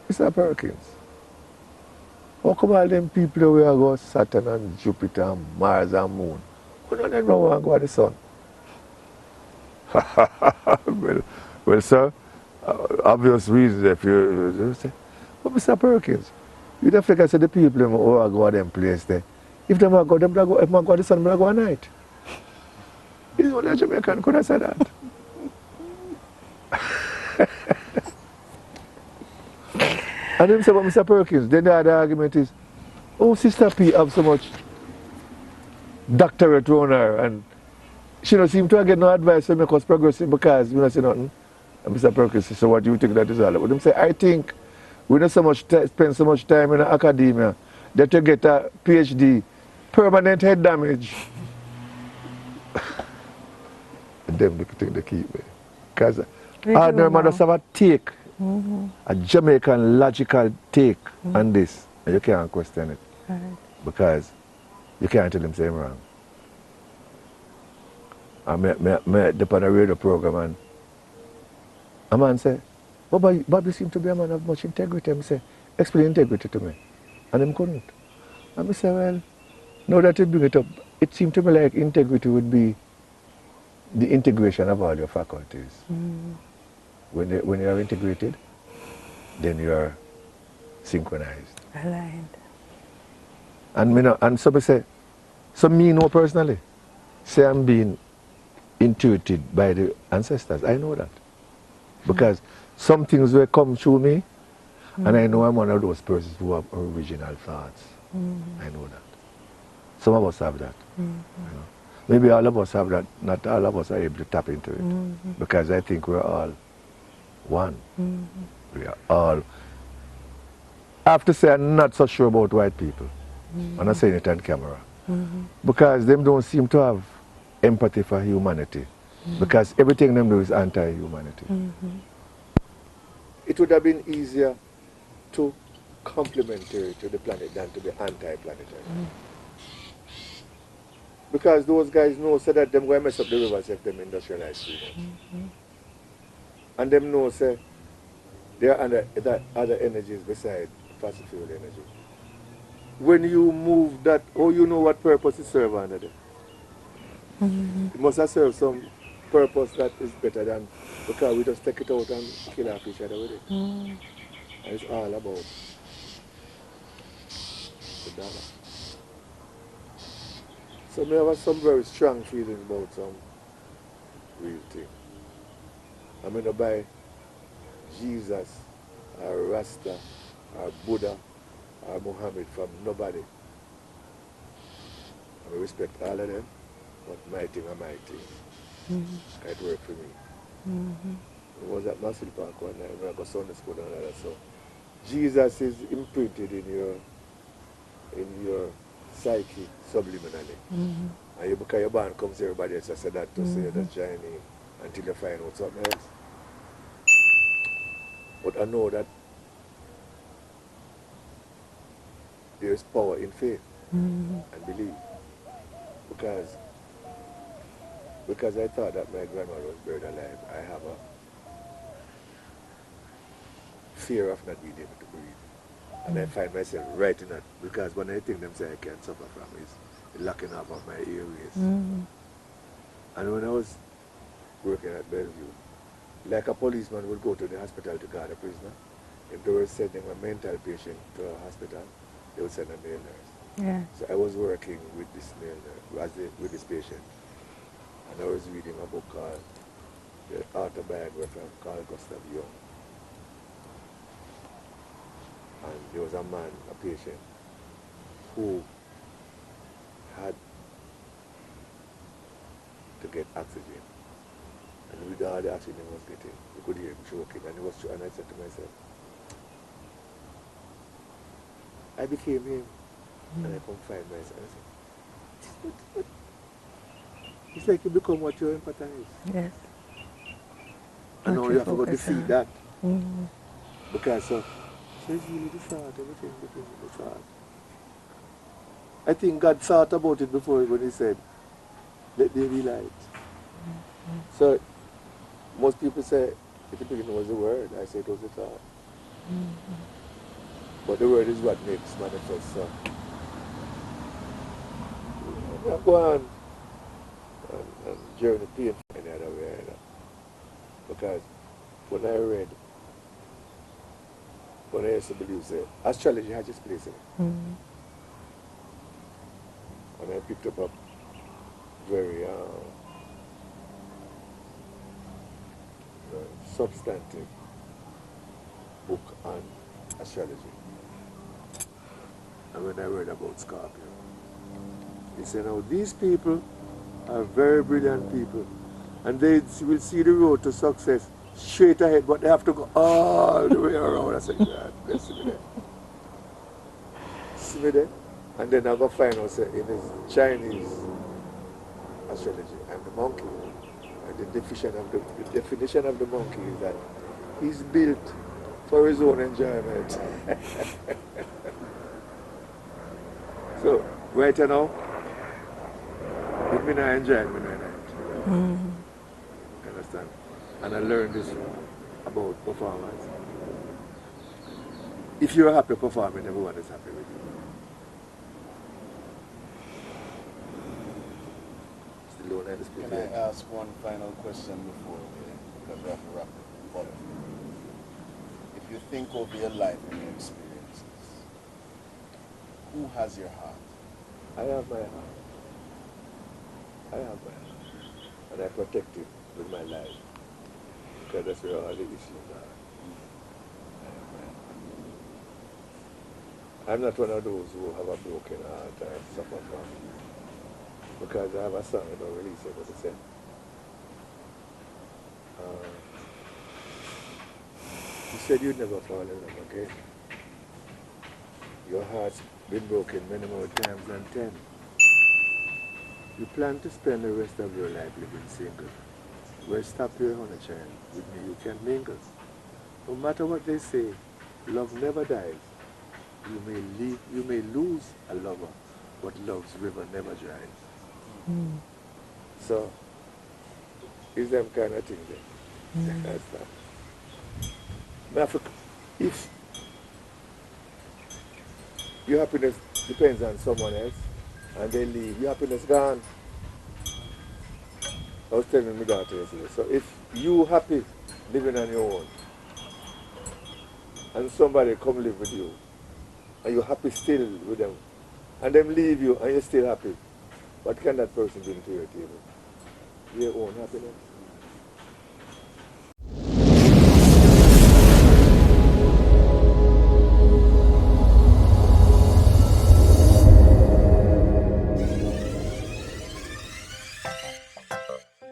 Mr. Perkins, how come all them people where go Saturn and Jupiter and Mars and Moon? Who don't them want to go to the sun? well, sir, obvious reasons if you say, but Mr. Perkins, you don't figure say the people who are go to them place there. If them go, if them go to the sun, them go at night. It's only a Jamaican could have said that. And them say about Mr. Perkins, then the other argument is, oh, Sister P have so much doctorate around her and she don't seem to get no advice to make us progressive because we don't say nothing. And Mr. Perkins says, so what do you think that is all about? Them say, I think we don't spend so much time in academia that you get a PhD, permanent head damage. And them the thing they keep me. Because ordinary man just have a take, a Jamaican logical take on this. And you can't question it. Right. Because you can't tell them say I'm wrong. I met on a radio program and a man said, Bob, you seem to be a man of much integrity. I say, explain integrity to me. And him couldn't. And I said, well, now that you bring it up, it seemed to me like integrity would be the integration of all your faculties. When you are integrated, then you are synchronized. Aligned. And so I say, so me know personally, say I'm being intuited by the ancestors. I know that. Because some things will come through me, and I know I'm one of those persons who have original thoughts. I know that. Some of us have that. You know. Maybe all of us have that. Not all of us are able to tap into it. Because I think we're all one. We are all. I have to say I'm not so sure about white people. I'm not saying it on camera. Because them don't seem to have empathy for humanity. Because everything them do is anti-humanity. It would have been easier to complementary to the planet than to be anti-planetary. Because those guys know so that them going to mess up the rivers if them industrialize too much. And them know say there are other energies besides fossil fuel energy. When you move that, you know what purpose it serves under there. It must have served some purpose that is better than, because we just take it out and kill our each other with it. And it's all about the dollar. So I have some very strong feelings about some real thing. I'm going to buy Jesus or Rasta or Buddha or Muhammad from nobody. I respect all of them, but my thing are my thing. It worked for me. It was at Massive Park one night when I got Sunday school and all that. So Jesus is imprinted in your psyche subliminally. And because your band comes, everybody else says that to say that's Chinese until you find out something else. But I know that there is power in faith and belief. Because I thought that my grandmother was buried alive, I have a fear of not being able to breathe. And I find myself right in that, because one of the things them say I can't suffer from is the locking up of my airways. And when I was working at Bellevue, like a policeman would go to the hospital to guard a prisoner. If they were sending a mental patient to a hospital, they would send a male nurse. Yeah. So I was working with this male nurse, with this patient, and I was reading a book called The Autobiography of Carl Gustav Jung. And there was a man, a patient, who had to get oxygen. And with all the oxygen he was getting, you could hear him choking. And I said to myself, I became him. And I couldn't find myself. I said, what? It's like you become what you empathize. Yes. And now you have to go focus defeat on. that. Mm-hmm. Because so it's really the thought, everything the thought. I think God thought about it before when he said, let there be light. So most people say, at the beginning was the word, I say it was the thought. But the word is what makes manifest. So I go on and journey pain any other way either. Because when I used to believe that astrology had its place in it. And I picked up a very substantive book on astrology. And when I read about Scorpio, he said, now these people are very brilliant people, and they will see the road to success straight ahead, but they have to go all the way around. I said, God, bless me there. See me there? And then I go find out say, in his Chinese astrology, I'm the monkey. And the definition of the monkey is that he's built for his own enjoyment. So, right now, if me not enjoy, me not enjoy. Understand? And I learned this about performance. If you're happy performing, everyone is happy with you. Still don't speak. Can I ask one final question before because we have to wrap it up? If you think of your life and your experiences, who has your heart? I have my heart. I have my heart. And I protect it with my life. Because that's where all the issues are. I'm not one of those who have a broken heart and suffer from. Because I have a song, I don't release it, but I said, you said you'd never fall in love again. Your heart's been broken many more times than 10. You plan to spend the rest of your life living single. Well, stop your honey, child. With me you can mingle. No matter what they say, love never dies. You may lose a lover, but love's river never dries. So, it's them kind of thing there. That's that. If your happiness depends on someone else, and they leave, your happiness gone. I was telling my daughter yesterday, so if you happy living on your own, and somebody come live with you, and you're happy still with them, and them leave you, and you're still happy, what can that person bring to your table? Your own happiness.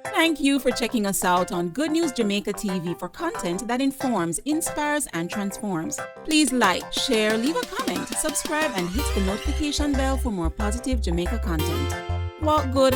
Thank you for checking us out on Good News Jamaica TV for content that informs, inspires, and transforms. Please like, share, leave a comment, subscribe, and hit the notification bell for more positive Jamaica content. Walk good.